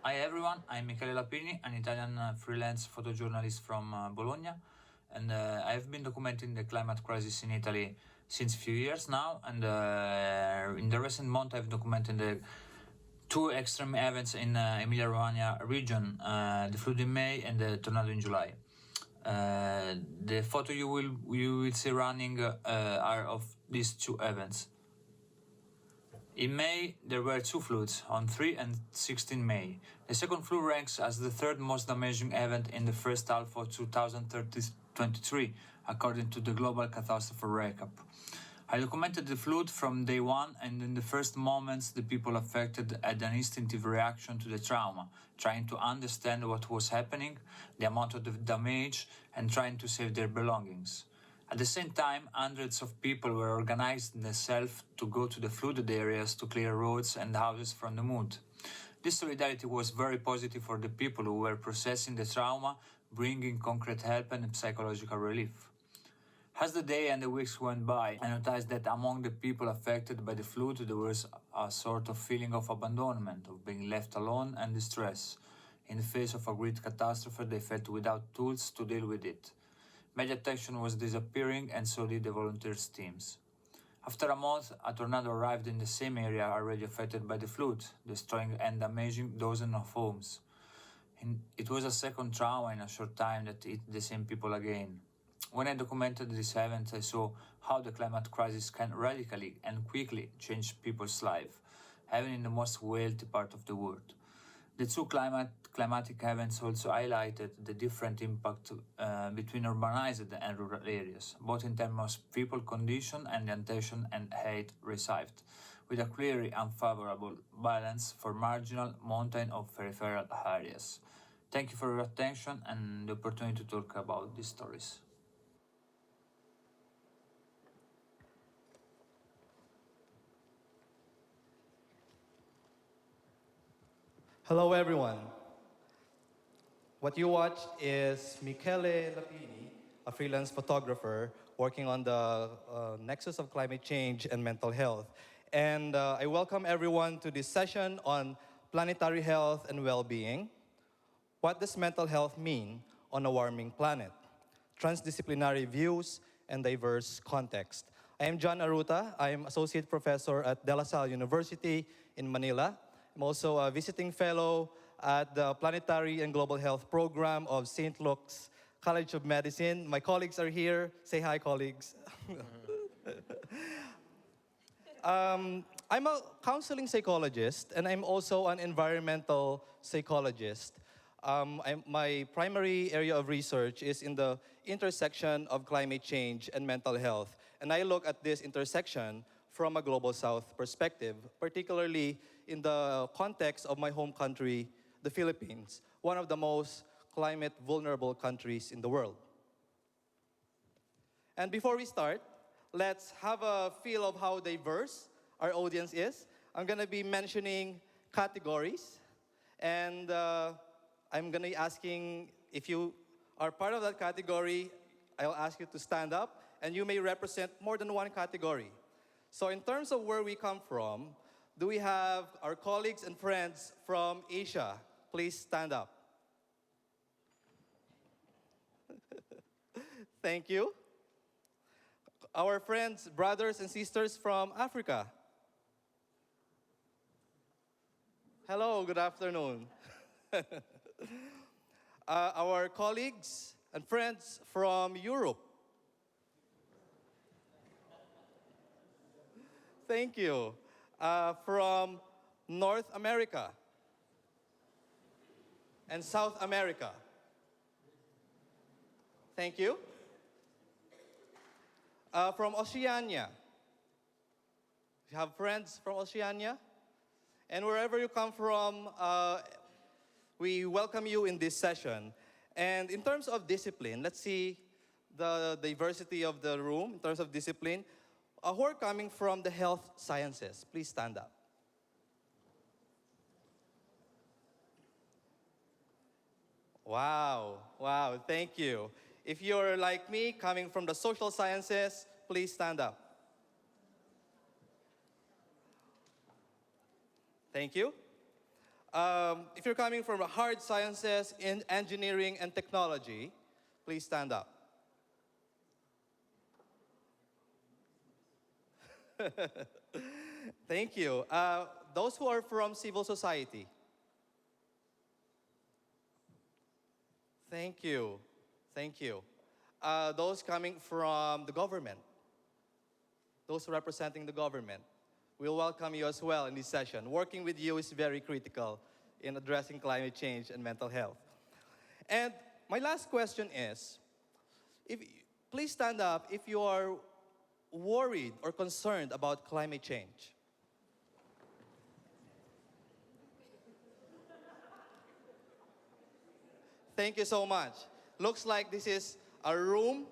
Hi everyone, I'm Michele Lapini, an Italian freelance photojournalist from Bologna, and I've been documenting the climate crisis in Italy since a few years now. And in the recent month, I've documented the two extreme events in Emilia-Romagna region: the flood in May and the tornado in July. The photo you will see running are of these two events. In May, there were two floods, on 3 and 16 May. The second flood ranks as the third most damaging event in the first half of 2023, according to the Global Catastrophe Recap. I documented the flood from day one, and in the first moments, the people affected had an instinctive reaction to the trauma, trying to understand what was happening, the amount of the damage, and trying to save their belongings. At the same time, hundreds of people were organizing themselves to go to the flooded areas to clear roads and houses from the mud. This solidarity was very positive for the people who were processing the trauma, bringing concrete help and psychological relief. As the day and the weeks went by, I noticed that among the people affected by the flood there was a sort of feeling of abandonment, of being left alone and distress. In the face of a great catastrophe, they felt without tools to deal with it. Media attention was disappearing, and so did the volunteers' teams. After a month, a tornado arrived in the same area already affected by the flood, destroying and damaging dozens of homes. It was a second trauma in a short time that hit the same people again. When I documented this event, I saw how the climate crisis can radically and quickly change people's lives, even in the most wealthy part of the world. The two climatic events also highlighted the different impact between urbanized and rural areas, both in terms of people condition and the attention and hate received, with a clearly unfavorable balance for marginal, mountain or peripheral areas. Thank you for your attention and the opportunity to talk about these stories. Hello, everyone. What you watched is Michele Lapini, a freelance photographer working on the nexus of climate change and mental health. And I welcome everyone to this session on planetary health and well-being. What does mental health mean on a warming planet? Transdisciplinary views and diverse context. I am John Aruta. I am Associate Professor at De La Salle University in Manila. I'm also a visiting fellow at the Planetary and Global Health Program of St. Luke's College of Medicine. My colleagues are here. Say hi, colleagues. I'm a counseling psychologist, and I'm also an environmental psychologist. My primary area of research is in the intersection of climate change and mental health. And I look at this intersection from a Global South perspective, particularly in the context of my home country, the Philippines, one of the most climate vulnerable countries in the world. And before we start, let's have a feel of how diverse our audience is. I'm going to be mentioning categories, and I'm going to be asking if you are part of that category, I'll ask you to stand up, and you may represent more than one category. So in terms of where we come from, do we have our colleagues and friends from Asia? Please stand up. Thank you. Our friends, brothers and sisters from Africa. Hello, good afternoon. Our colleagues and friends from Europe. Thank you. From North America and South America. Thank you. From Oceania. You have friends from Oceania? And wherever you come from, we welcome you in this session. And in terms of discipline, let's see the diversity of the room in terms of discipline. Who are coming from the health sciences? Please stand up. Wow, thank you. If you're like me, coming from the social sciences, please stand up. Thank you. If you're coming from hard sciences, in engineering and technology, please stand up. Thank you. Those who are from civil society. Thank you. Thank you. Those coming from the government. Those representing the government. We'll welcome you as well in this session. Working with you is very critical in addressing climate change and mental health. And my last question is, please stand up if you are worried or concerned about climate change. Thank you so much. Looks like this is a room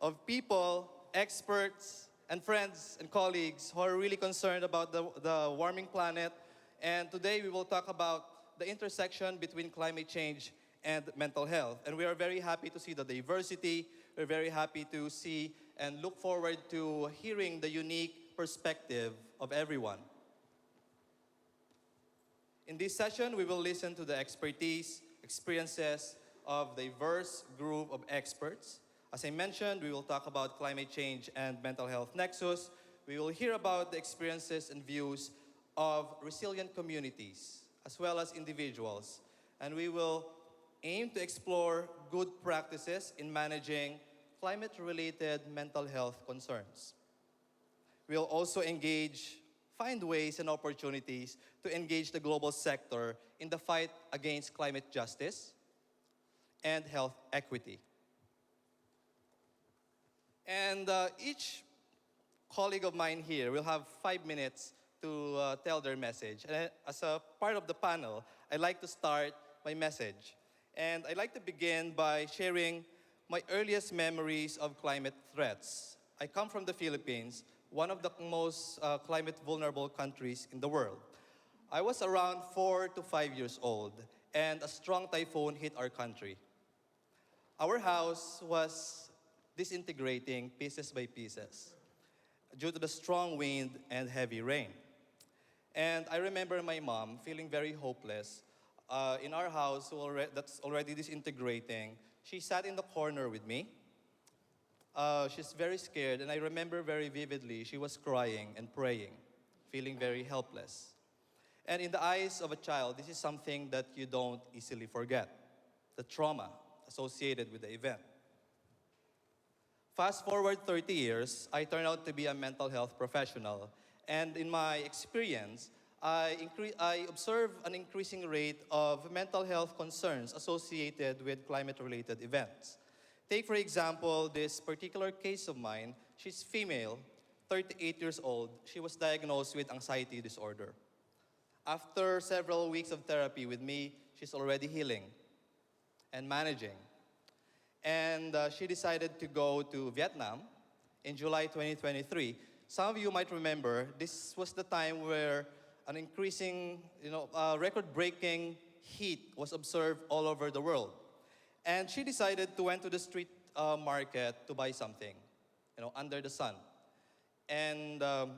of people, experts, and friends and colleagues who are really concerned about the warming planet. And today we will talk about the intersection between climate change and mental health. And we are very happy to see the diversity. We're very happy to see and look forward to hearing the unique perspective of everyone. In this session, we will listen to the expertise, experiences of a diverse group of experts. As I mentioned, we will talk about climate change and mental health nexus. We will hear about the experiences and views of resilient communities, as well as individuals. And we will aim to explore good practices in managing climate-related mental health concerns. We'll also find ways and opportunities to engage the global sector in the fight against climate justice and health equity. And each colleague of mine here will have 5 minutes to tell their message. And as a part of the panel, I'd like to start my message. And I'd like to begin by sharing my earliest memories of climate threats. I come from the Philippines, one of the most climate vulnerable countries in the world. I was around 4 to 5 years old, and a strong typhoon hit our country. Our house was disintegrating pieces by pieces due to the strong wind and heavy rain. And I remember my mom feeling very hopeless. In our house that's already disintegrating, she sat in the corner with me. She's very scared, and I remember very vividly she was crying and praying, feeling very helpless. And in the eyes of a child, this is something that you don't easily forget, the trauma associated with the event. Fast forward 30 years, I turned out to be a mental health professional. And in my experience, I observe an increasing rate of mental health concerns associated with climate-related events. Take, for example, this particular case of mine. She's female, 38 years old. She was diagnosed with anxiety disorder. After several weeks of therapy with me, she's already healing and managing. And she decided to go to Vietnam in July 2023. Some of you might remember, this was the time where an increasing, record-breaking heat was observed all over the world. And she decided to went to the street market to buy something, under the sun. And the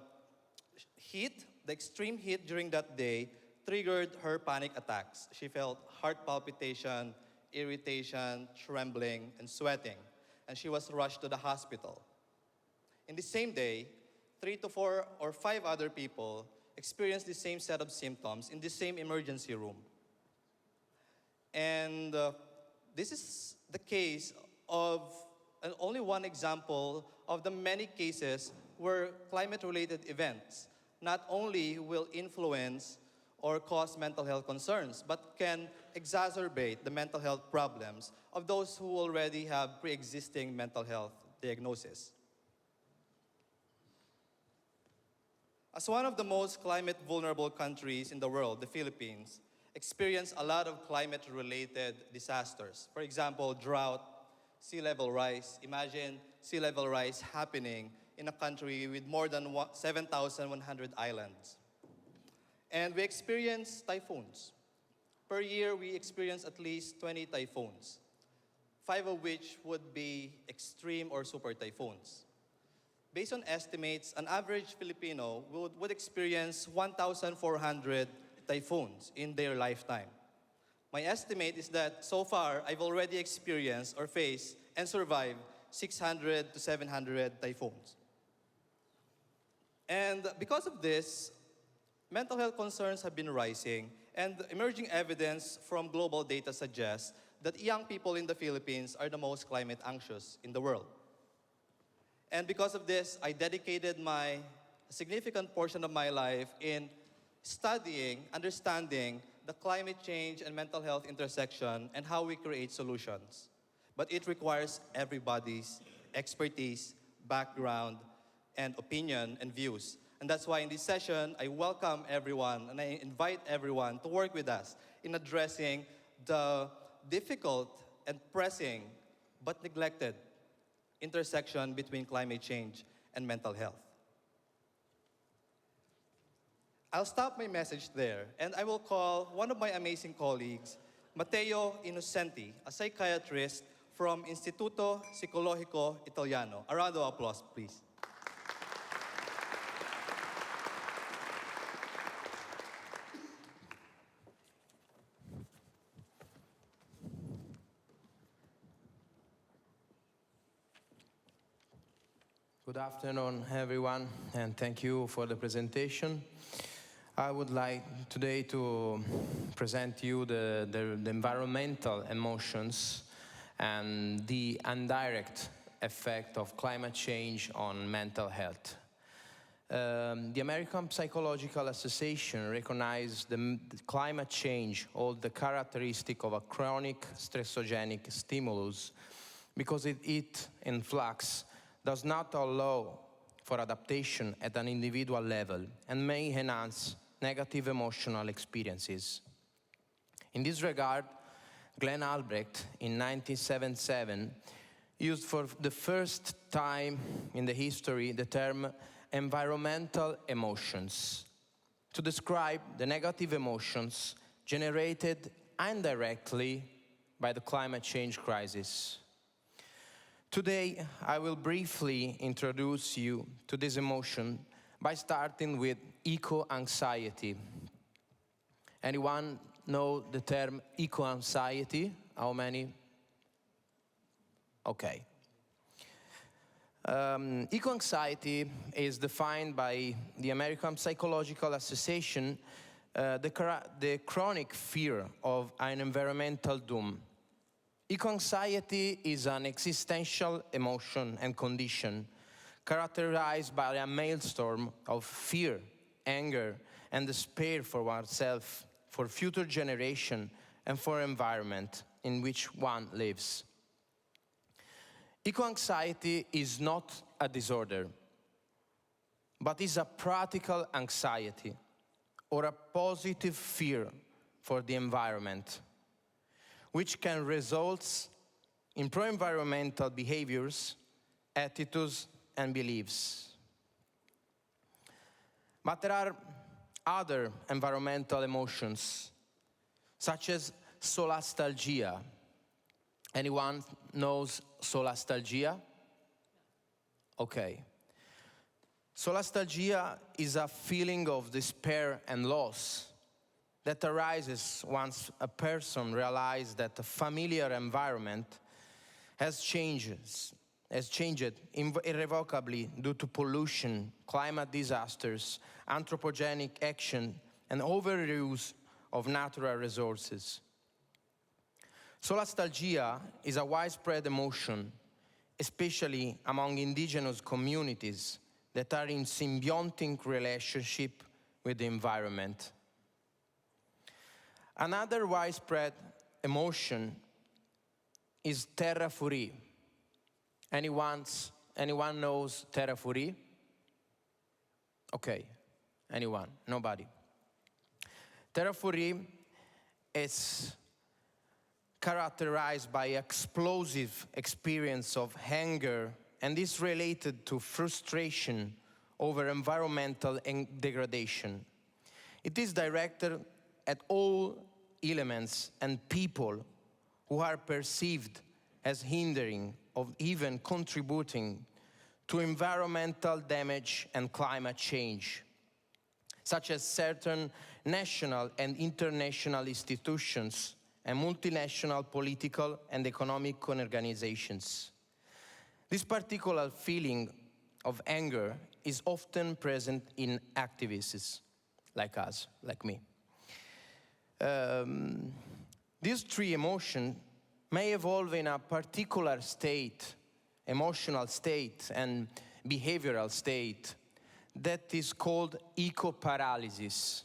extreme heat during that day triggered her panic attacks. She felt heart palpitation, irritation, trembling, and sweating. And she was rushed to the hospital. In the same day, 3 to 4 or 5 other people experienced the same set of symptoms in the same emergency room. And this is the case of only one example of the many cases where climate-related events not only will influence or cause mental health concerns, but can exacerbate the mental health problems of those who already have pre-existing mental health diagnosis. As one of the most climate-vulnerable countries in the world, the Philippines experienced a lot of climate-related disasters. For example, drought, sea level rise. Imagine sea level rise happening in a country with more than 7,100 islands. And we experience typhoons. Per year, we experience at least 20 typhoons, 5 of which would be extreme or super typhoons. Based on estimates, an average Filipino would experience 1,400 typhoons in their lifetime. My estimate is that so far, I've already experienced or faced and survived 600 to 700 typhoons. And because of this, mental health concerns have been rising, and emerging evidence from global data suggests that young people in the Philippines are the most climate anxious in the world. And because of this, I dedicated a significant portion of my life in studying, understanding the climate change and mental health intersection and how we create solutions. But it requires everybody's expertise, background, and opinion and views. And that's why in this session, I welcome everyone and I invite everyone to work with us in addressing the difficult and pressing but neglected intersection between climate change and mental health. I'll stop my message there, and I will call one of my amazing colleagues, Matteo Innocenti, a psychiatrist from Istituto Psicologico Italiano. A round of applause, please. Good afternoon, everyone, and thank you for the presentation. I would like today to present you the environmental emotions and the indirect effect of climate change on mental health. The American Psychological Association recognized the climate change, all the characteristic of a chronic stressogenic stimulus, because it in flux does not allow for adaptation at an individual level and may enhance negative emotional experiences. In this regard, Glenn Albrecht in 1977 used for the first time in the history the term environmental emotions to describe the negative emotions generated indirectly by the climate change crisis. Today, I will briefly introduce you to this emotion by starting with eco-anxiety. Anyone know the term eco-anxiety? How many? Okay. Eco-anxiety is defined by the American Psychological Association the chronic fear of an environmental doom. Eco-anxiety is an existential emotion and condition characterized by a maelstrom of fear, anger, and despair for oneself, for future generation, and for environment in which one lives. Eco-anxiety is not a disorder, but is a practical anxiety or a positive fear for the environment, which can result in pro-environmental behaviors, attitudes, and beliefs. But there are other environmental emotions, such as solastalgia. Anyone knows solastalgia? Okay. Solastalgia is a feeling of despair and loss that arises once a person realizes that the familiar environment has changed irrevocably due to pollution, climate disasters, anthropogenic action, and overuse of natural resources. Solastalgia is a widespread emotion, especially among indigenous communities that are in symbiotic relationship with the environment. Another widespread emotion is terra furie. Anyone knows terra furie? Okay, anyone? Nobody. Terra furie is characterized by explosive experience of anger and is related to frustration over environmental degradation. It is directed at all elements and people who are perceived as hindering or even contributing to environmental damage and climate change. such as certain national and international institutions and multinational political and economic organizations. This particular feeling of anger is often present in activists like us, like me. These three emotions may evolve in a particular state, emotional state and behavioral state, that is called eco-paralysis.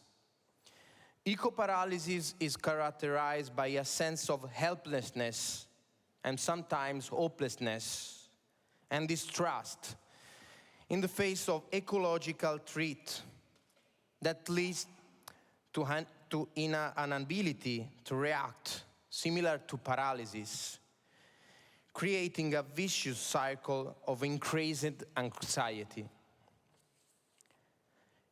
Eco-paralysis is characterized by a sense of helplessness and sometimes hopelessness and distrust in the face of ecological threat that leads to an ability to react similar to paralysis, creating a vicious cycle of increased anxiety.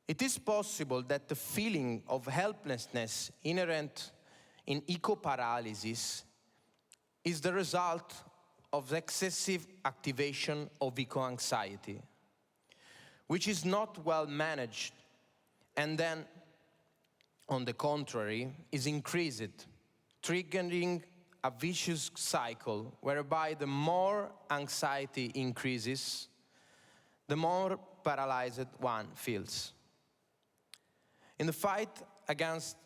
It is possible that the feeling of helplessness inherent in eco-paralysis is the result of excessive activation of eco-anxiety, which is not well managed and then, on the contrary, is increased, triggering a vicious cycle whereby the more anxiety increases, the more paralyzed one feels. In the fight against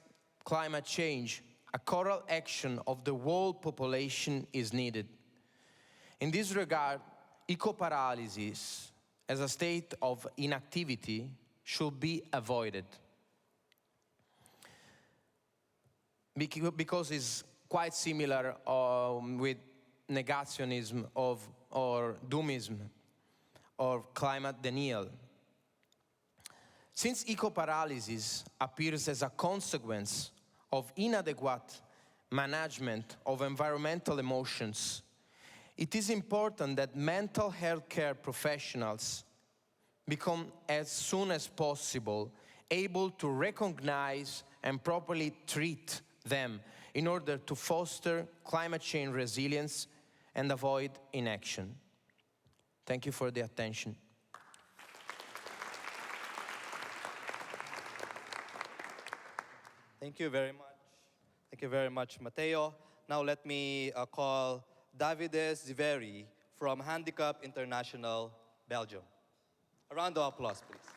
climate change, a coral action of the whole population is needed. In this regard, eco-paralysis as a state of inactivity should be avoided, because it's quite similar with negationism or doomism or climate denial. Since eco-paralysis appears as a consequence of inadequate management of environmental emotions, it is important that mental health care professionals become, as soon as possible, able to recognize and properly treat them in order to foster climate change resilience and avoid inaction. Thank you for the attention. Thank you very much. Thank you very much, Matteo. Now let me call Davide Ziveri from Handicap International, Belgium. A round of applause, please.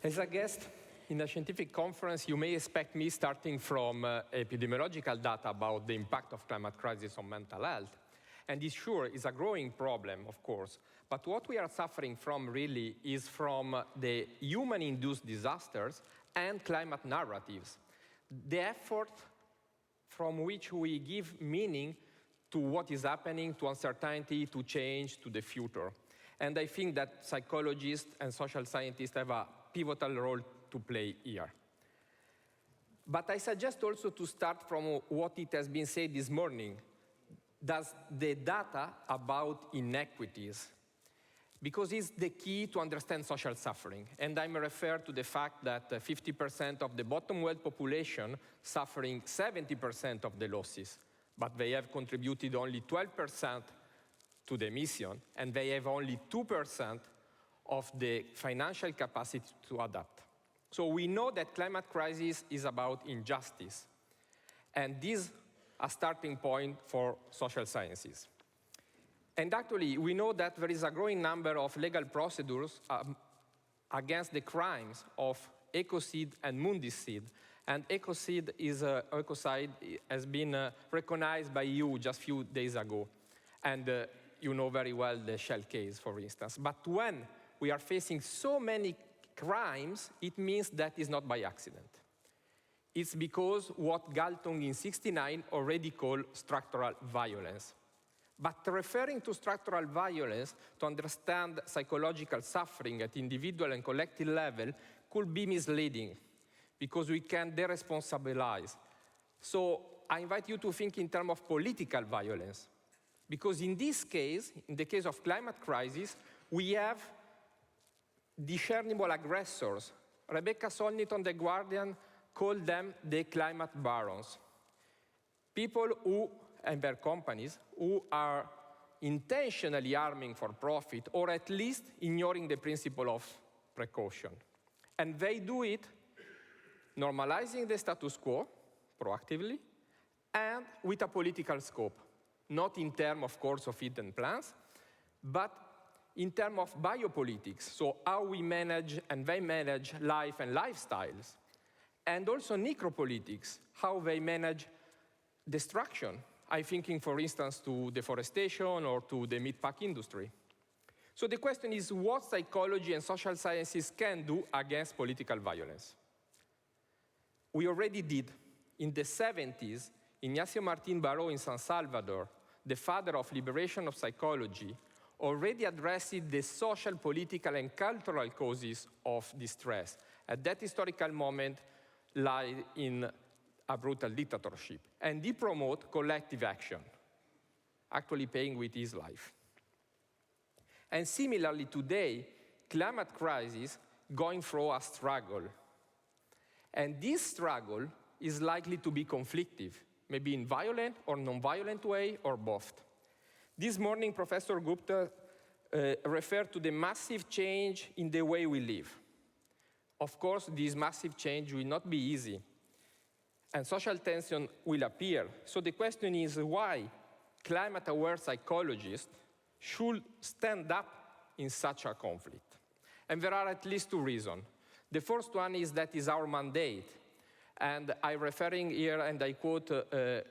As a guest in a scientific conference, you may expect me starting from epidemiological data about the impact of climate crisis on mental health. And this sure is a growing problem, of course. But what we are suffering from really is from the human-induced disasters and climate narratives. The effort from which we give meaning to what is happening, to uncertainty, to change, to the future. And I think that psychologists and social scientists have a pivotal role to play here. But I suggest also to start from what it has been said this morning. Does the data about inequities, because it's the key to understand social suffering. And I'm referring to the fact that 50% of the bottom world population suffering 70% of the losses, but they have contributed only 12% to the emission, and they have only 2% of the financial capacity to adapt. So we know that climate crisis is about injustice, and this is a starting point for social sciences. And actually, we know that there is a growing number of legal procedures against the crimes of ecocide and mundicide. And ecocide has been recognized by EU just a few days ago. And you know very well the Shell case, for instance. But when we are facing so many crimes, it means that is not by accident. It's because what Galtung in '69 already called structural violence. But referring to structural violence to understand psychological suffering at individual and collective level could be misleading, because we can deresponsabilize. So I invite you to think in terms of political violence, because in this case, in the case of climate crisis, we have discernible aggressors. Rebecca Solnit on The Guardian called them the climate barons. People who, and their companies, who are intentionally harming for profit, or at least ignoring the principle of precaution. And they do it normalizing the status quo proactively and with a political scope, not in terms, of course, of hidden plans, but in terms of biopolitics, so how we manage and they manage life and lifestyles, and also necropolitics, how they manage destruction. I'm thinking, for instance, to deforestation or to the meat pack industry. So the question is what psychology and social sciences can do against political violence. We already did. In the 70s, Ignacio Martín Baró in San Salvador, the father of liberation of psychology, already addressed the social, political, and cultural causes of distress. At that historical moment, lied in a brutal dictatorship. And he promoted collective action, actually paying with his life. And similarly today, climate crisis going through a struggle. And this struggle is likely to be conflictive, maybe in violent or non-violent way, or both. This morning, Professor Gupta referred to the massive change in the way we live. Of course, this massive change will not be easy, and social tension will appear. So the question is why climate-aware psychologists should stand up in such a conflict. And there are at least two reasons. The first one is that is our mandate. And I'm referring here, and I quote a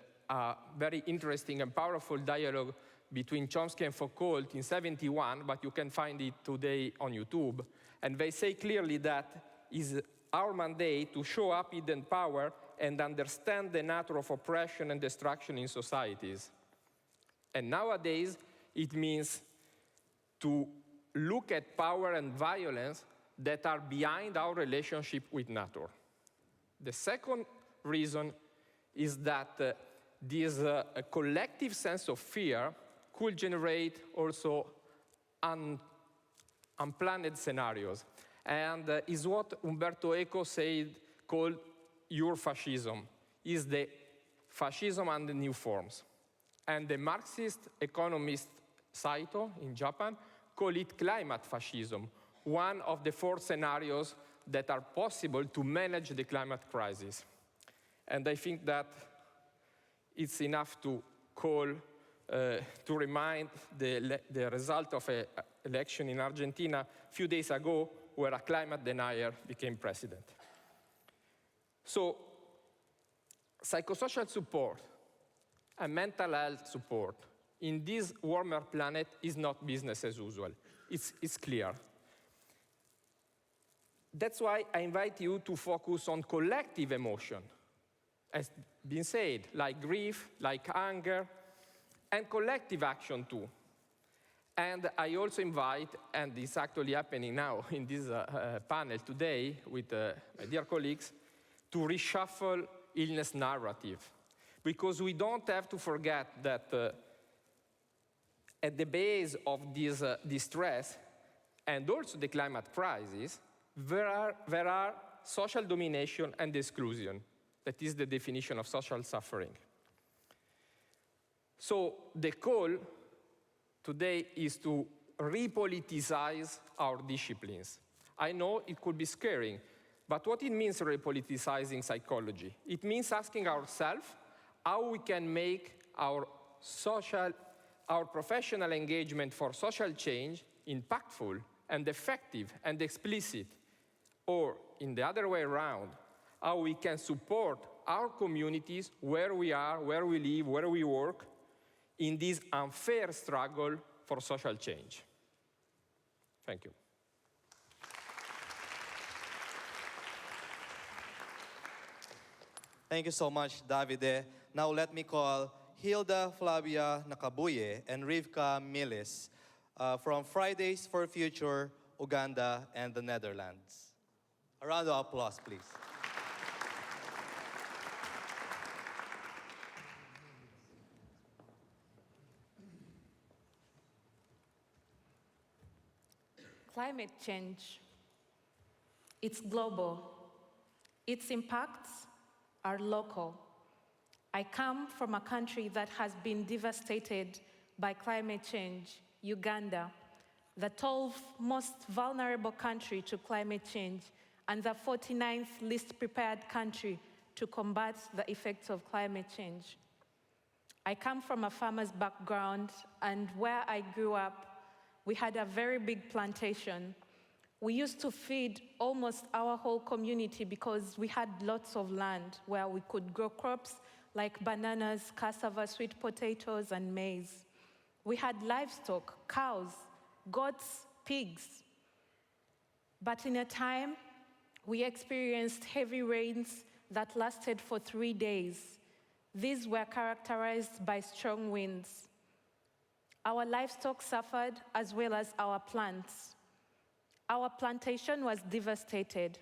very interesting and powerful dialogue between Chomsky and Foucault in '71, but you can find it today on YouTube. And they say clearly that is our mandate to show up hidden power and understand the nature of oppression and destruction in societies. And nowadays, it means to look at power and violence that are behind our relationship with nature. The second reason is that this collective sense of fear could generate also unplanned scenarios. And is what Umberto Eco said called Eurofascism, is the fascism under new forms. And the Marxist economist Saito in Japan call it climate fascism, one of the 4 scenarios that are possible to manage the climate crisis. And I think that it's enough to call, to remind the result of an election in Argentina a few days ago, where a climate denier became president. So, psychosocial support and mental health support in this warmer planet is not business as usual. It's clear. That's why I invite you to focus on collective emotion, as been said, like grief, like anger, and collective action too. And I also invite, and it's actually happening now in this panel today with my dear colleagues, to reshuffle illness narrative. Because we don't have to forget that at the base of this distress, and also the climate crisis, there are social domination and exclusion. That is the definition of social suffering. So the call today is to repoliticize our disciplines. I know it could be scary, but what it means repoliticizing psychology? It means asking ourselves how we can make our professional engagement for social change impactful and effective and explicit, or in the other way around, how we can support our communities where we are, where we live, where we work, in this unfair struggle for social change. Thank you. Thank you so much, Davide. Now let me call Hilda Flavia Nakabuye and Rivka Milis from Fridays for Future, Uganda, and the Netherlands. A round of applause, please. Climate change, it's global. Its impacts are local. I come from a country that has been devastated by climate change, Uganda, the 12th most vulnerable country to climate change, and the 49th least prepared country to combat the effects of climate change. I come from a farmer's background, and where I grew up, we had a very big plantation. We used to feed almost our whole community because we had lots of land where we could grow crops like bananas, cassava, sweet potatoes, and maize. We had livestock, cows, goats, pigs. But in a time, we experienced heavy rains that lasted for 3 days. These were characterized by strong winds. Our livestock suffered as well as our plants. Our plantation was devastated.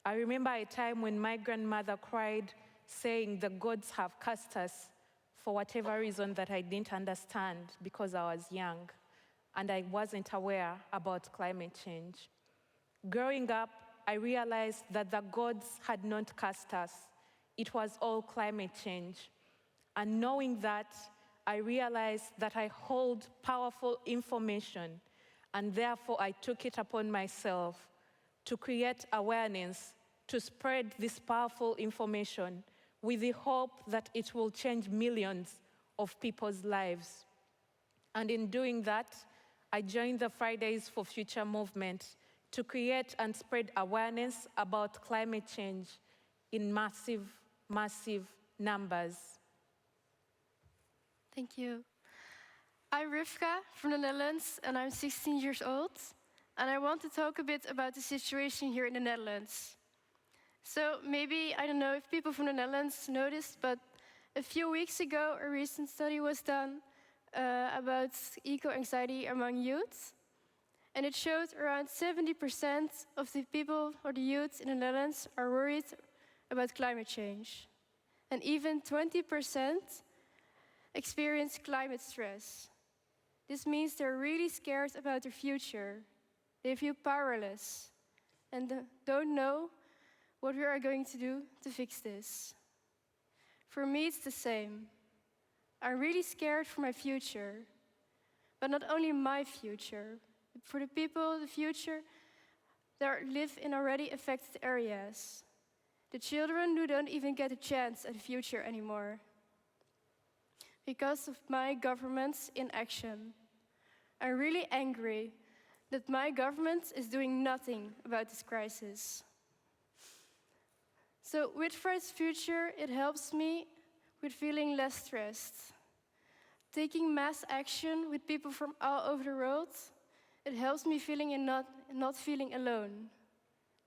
I remember a time when my grandmother cried, saying the gods have cursed us for whatever reason that I didn't understand because I was young and I wasn't aware about climate change. Growing up, I realized that the gods had not cursed us. It was all climate change. And knowing that, I realized that I hold powerful information, and therefore I took it upon myself to create awareness, to spread this powerful information with the hope that it will change millions of people's lives. And in doing that, I joined the Fridays for Future movement to create and spread awareness about climate change in massive, massive numbers. Thank you. I'm Rivka from the Netherlands, and I'm 16 years old. And I want to talk a bit about the situation here in the Netherlands. So maybe, I don't know if people from the Netherlands noticed, but a few weeks ago, a recent study was done about eco-anxiety among youth. And it showed around 70% of the people or the youth in the Netherlands are worried about climate change. And even 20% experience climate stress. This means they're really scared about their future. They feel powerless and don't know what we are going to do to fix this. For me, it's the same. I'm really scared for my future, but not only my future, but for the people, the future that live in already affected areas. The children who don't even get a chance at the future anymore. Because of my government's inaction. I'm really angry that my government is doing nothing about this crisis. So with Fridays Future, it helps me with feeling less stressed. Taking mass action with people from all over the world, it helps me feeling and not feeling alone.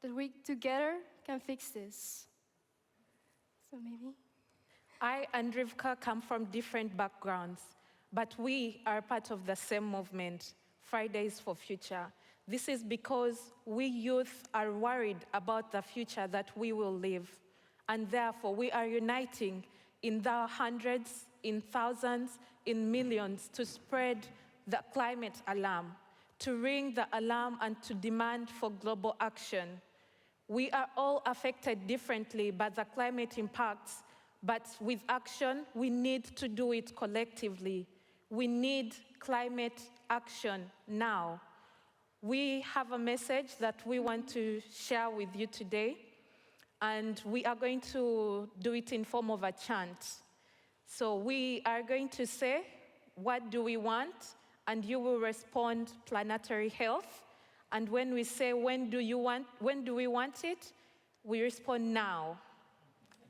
That we together can fix this. So maybe. I and Rivka come from different backgrounds, but we are part of the same movement, Fridays for Future. This is because we youth are worried about the future that we will live, and therefore we are uniting in the hundreds, in thousands, in millions to spread the climate alarm, to ring the alarm and to demand for global action. We are all affected differently by the climate impacts, but with action, we need to do it collectively. We need climate action now. We have a message that we want to share with you today, and we are going to do it in form of a chant. So we are going to say, what do we want? And you will respond, planetary health. And when we say, when do we want it? We respond now.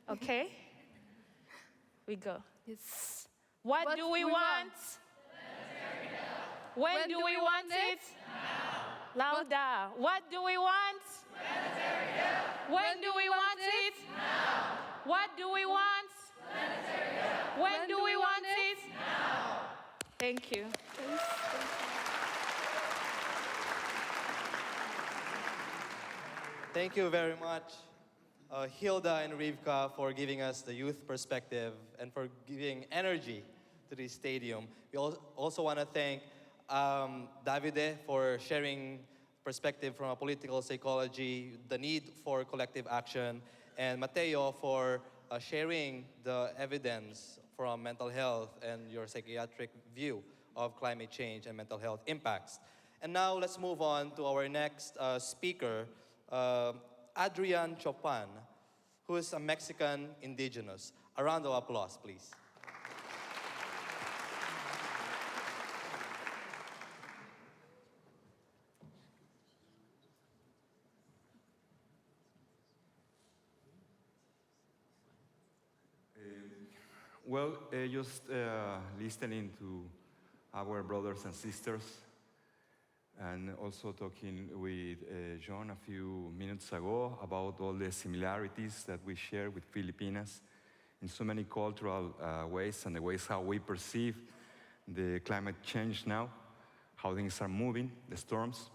Okay? We go. Yes. What do we want? When do we want it? Now. Louder. What do we want? When do we want it? Now. What do we want? When do we want it? Now. Thank you. Thank you very much, Hilda and Rivka, for giving us the youth perspective and for giving energy to this stadium. We also want to thank Davide for sharing perspective from a political psychology, the need for collective action, and Matteo for sharing the evidence from mental health and your psychiatric view of climate change and mental health impacts. And now let's move on to our next speaker, Adrian Chopin, who is a Mexican indigenous. A round of applause, please. Well, just listening to our brothers and sisters, and also talking with John a few minutes ago about all the similarities that we share with Filipinas in so many cultural ways, and the ways how we perceive the climate change now, how things are moving, the storms.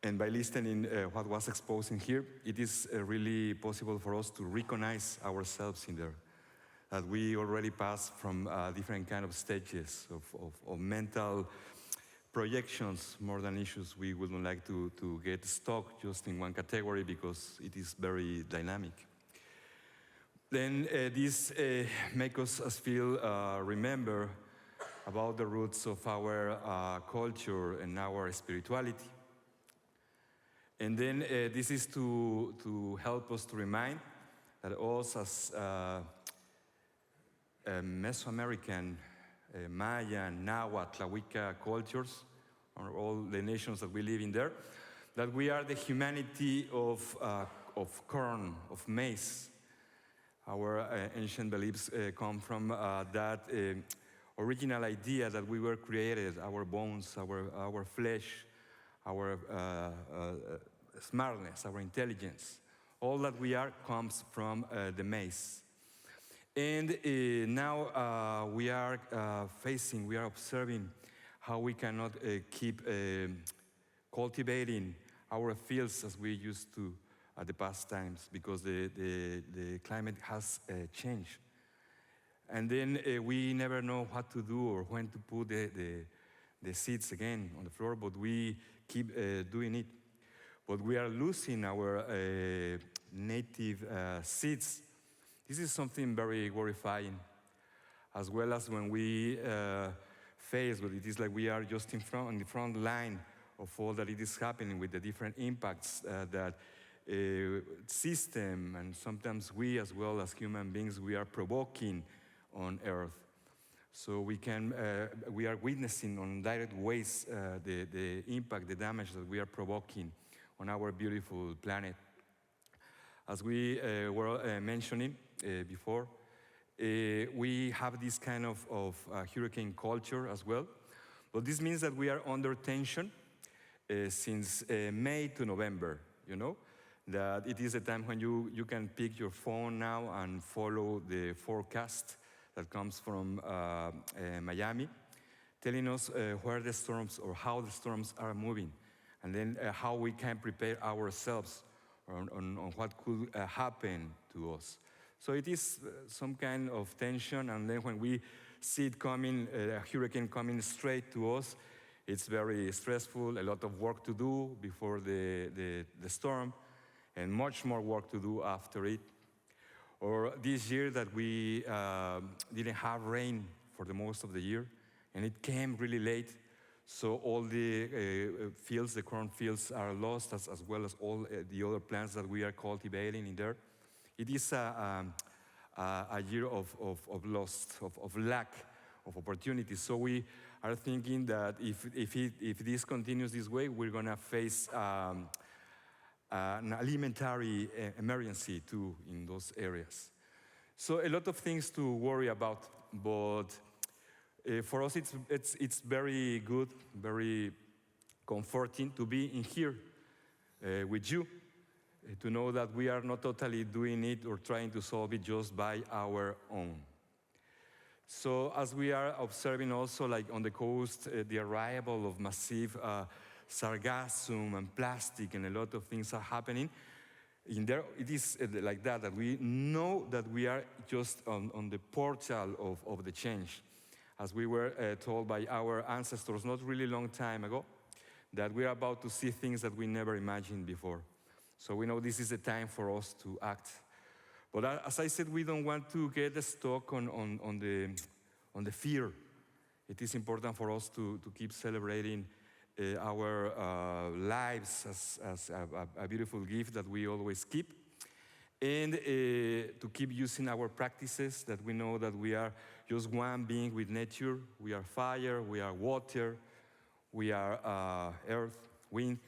And by listening what was exposed in here, it is really possible for us to recognize ourselves in there. That we already passed from different kind of stages of mental projections more than issues. We wouldn't like to get stuck just in one category because it is very dynamic. Then this makes us feel, remember about the roots of our culture and our spirituality. And then this is to help us to remind that us as Mesoamerican, Mayan, Nahuatl, Wicca cultures, or all the nations that we live in there, that we are the humanity of corn, of maize. Our ancient beliefs come from that original idea that we were created, our bones, our flesh, our smartness, our intelligence. All that we are comes from the maize. And now we are observing how we cannot keep cultivating our fields as we used to at the past times, because the climate has changed. And then we never know what to do or when to put the seeds again on the floor, but we keep doing it. But we are losing our native seeds. This is something very horrifying, as well as when we face what it is like we are just on the front line of all that it is happening with the different impacts that system, and sometimes we as well as human beings, we are provoking on Earth. So we are witnessing on direct ways the impact, the damage that we are provoking on our beautiful planet. As we were mentioning before, we have this kind of hurricane culture as well. But this means that we are under tension since May to November, you know? That it is a time when you can pick your phone now and follow the forecast that comes from Miami, telling us where the storms or how the storms are moving, and then how we can prepare ourselves on what could happen to us. So it is some kind of tension, and then when we see it coming, a hurricane coming straight to us, it's very stressful, a lot of work to do before the storm, and much more work to do after it. Or this year that we didn't have rain for the most of the year, and it came really late, so all the fields, the corn fields are lost, as well as all the other plants that we are cultivating in there. It is a year of loss, of lack of opportunities. So we are thinking that if this continues this way, we're gonna face an alimentary emergency too in those areas. So a lot of things to worry about, but for us it's very good, very comforting to be in here with you, to know that we are not totally doing it or trying to solve it just by our own. So as we are observing also, like on the coast, the arrival of massive sargassum and plastic, and a lot of things are happening. In there, it is like that we know that we are just on the portal of the change. As we were told by our ancestors not really long time ago, that we are about to see things that we never imagined before. So we know this is a time for us to act. But as I said, we don't want to get stuck on the fear. It is important for us to keep celebrating our lives as a beautiful gift that we always keep, and to keep using our practices that we know that we are just one being with nature. We are fire, we are water, we are earth, wind.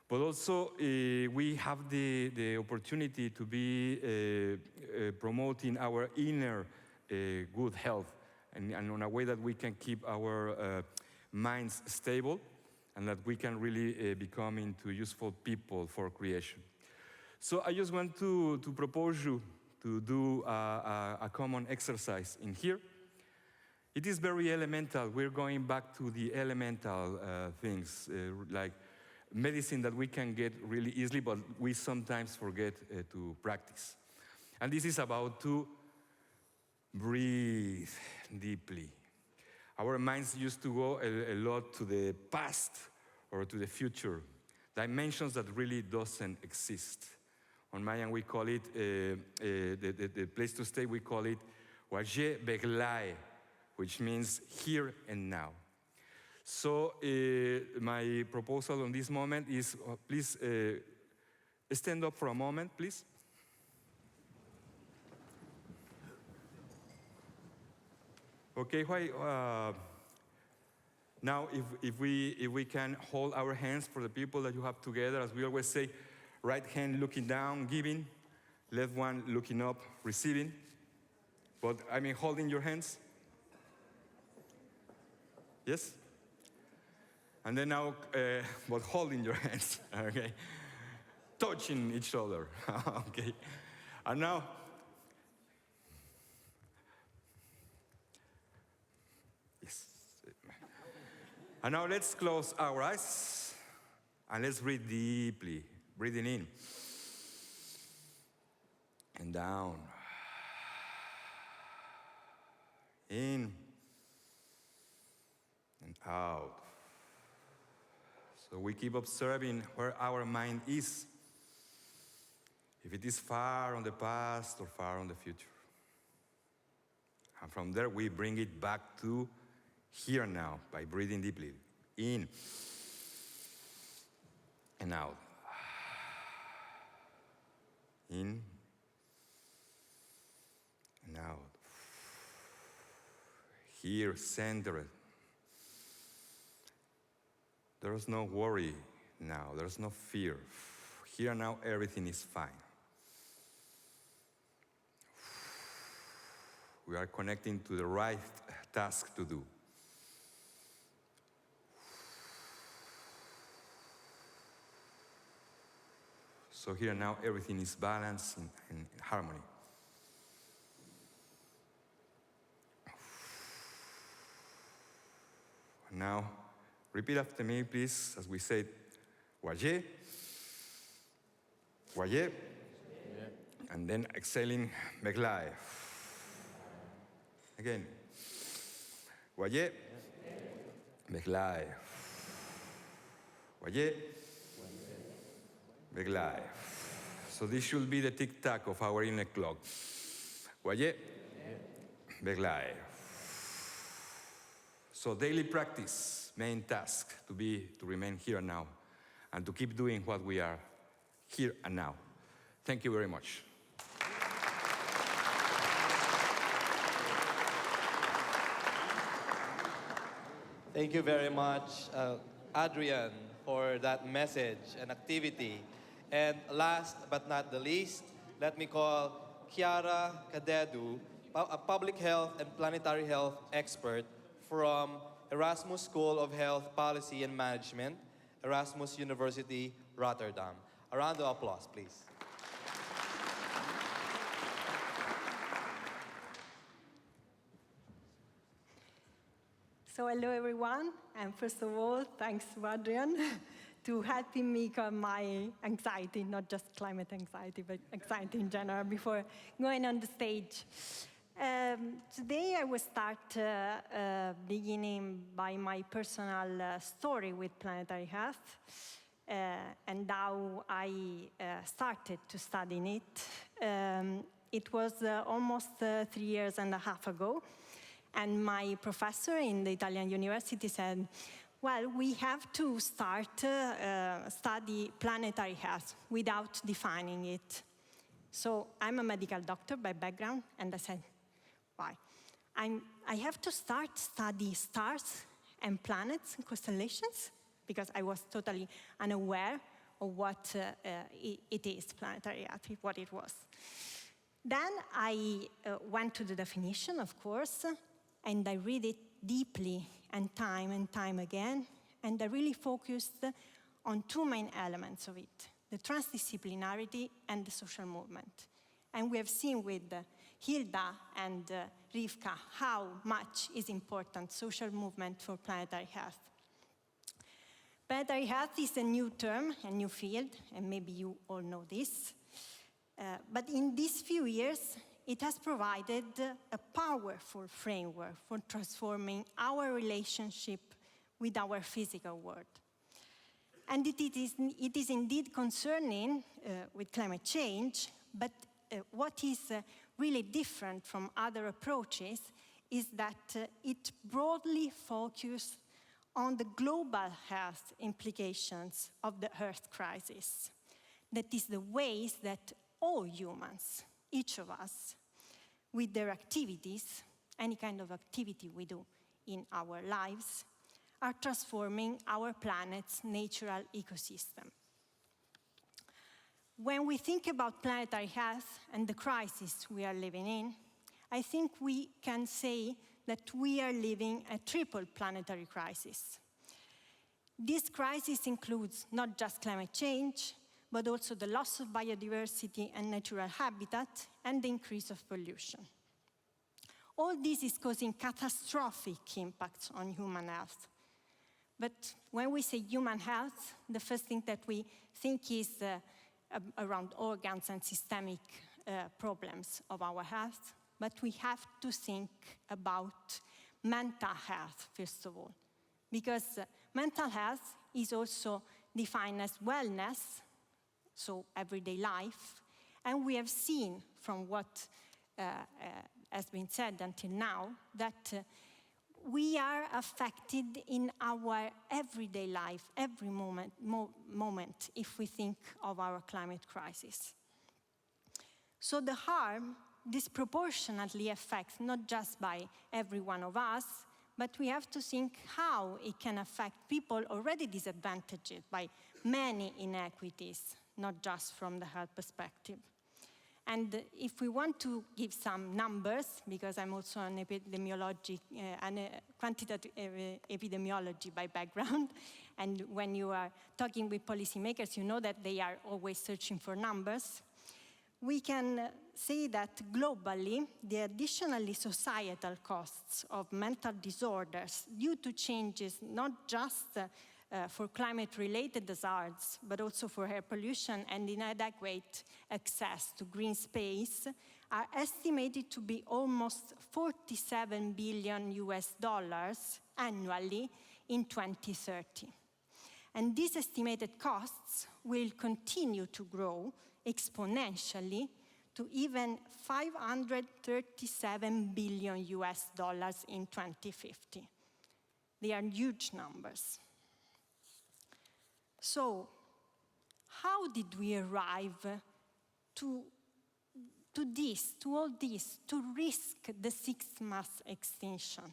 But also we have the opportunity to be promoting our inner good health, and in a way that we can keep our minds stable, and that we can really become into useful people for creation. So I just want to propose you to do a common exercise in here. It is very elemental. We're going back to the elemental things, like medicine that we can get really easily, but we sometimes forget to practice. And this is about to breathe deeply. Our minds used to go a lot to the past or to the future, dimensions that really doesn't exist. On Mayan, we call it, the place to stay, we call it Waje Beglai, which means here and now. So my proposal on this moment is, please stand up for a moment, please. Okay, now if we can hold our hands for the people that you have together, as we always say, right hand looking down, giving, left one looking up, receiving. But I mean holding your hands. Yes? And then now, but holding your hands, okay? Touching each other, okay? And now, yes. And now let's close our eyes and let's breathe deeply, breathing in and down, in and out. So we keep observing where our mind is, if it is far on the past or far on the future. And from there, we bring it back to here and now by breathing deeply, in and out. In and out. Here, centered. There is no worry now. There is no fear. Here and now, everything is fine. We are connecting to the right task to do. So here and now, everything is balanced and in harmony. Now, repeat after me, please, as we say, Waje, Waje, and then exhaling, Meglai. Again, Waje, Meglai. Waje, Meglai. So this should be the tick-tock of our inner clock. Waje, Meglai. So daily practice, main task, to remain here and now, and to keep doing what we are here and now. Thank you very much. Thank you very much, Adrian, for that message and activity. And last but not the least, let me call Chiara Cadedu, a public health and planetary health expert from Erasmus School of Health Policy and Management, Erasmus University, Rotterdam. A round of applause, please. So hello everyone, and first of all, thanks to Adrian to helping me calm my anxiety, not just climate anxiety, but anxiety in general before going on the stage. Today I will start beginning by my personal story with planetary health and how I started to study it. It was almost 3.5 years ago, And my professor in the Italian university said, well, we have to start study planetary health without defining it. So I'm a medical doctor by background, and I said, why? I have to start study stars and planets and constellations, because I was totally unaware of what it is, planetary health, what it was. Then I went to the definition, of course, and I read it deeply and time again, and I really focused on two main elements of it, the transdisciplinarity and the social movement. And we have seen with Hilda and Rivka how much is important social movement for planetary health. Planetary health is a new term, a new field, and maybe you all know this. But in these few years, it has provided a powerful framework for transforming our relationship with our physical world. And it is indeed concerning with climate change, but what is really different from other approaches is that it broadly focuses on the global health implications of the Earth crisis. That is the ways that all humans, each of us, with their activities, any kind of activity we do in our lives, are transforming our planet's natural ecosystem. When we think about planetary health and the crisis we are living in, I think we can say that we are living a triple planetary crisis. This crisis includes not just climate change, but also the loss of biodiversity and natural habitat and the increase of pollution. All this is causing catastrophic impacts on human health. But when we say human health, the first thing that we think is around organs and systemic problems of our health, but we have to think about mental health, first of all, because mental health is also defined as wellness, so everyday life, and we have seen from what has been said until now that we are affected in our everyday life, every moment, if we think of our climate crisis. So the harm disproportionately affects not just by every one of us, but we have to think how it can affect people already disadvantaged by many inequities, not just from the health perspective. And if we want to give some numbers, because I'm also an quantitative epidemiology by background, and when you are talking with policymakers, you know that they are always searching for numbers. We can say that globally, the additionally societal costs of mental disorders due to changes not just for climate-related hazards, but also for air pollution and inadequate access to green space, are estimated to be almost $47 billion annually in 2030. And these estimated costs will continue to grow exponentially to even $537 billion in 2050. They are huge numbers. So, how did we arrive to all this, to risk the sixth mass extinction?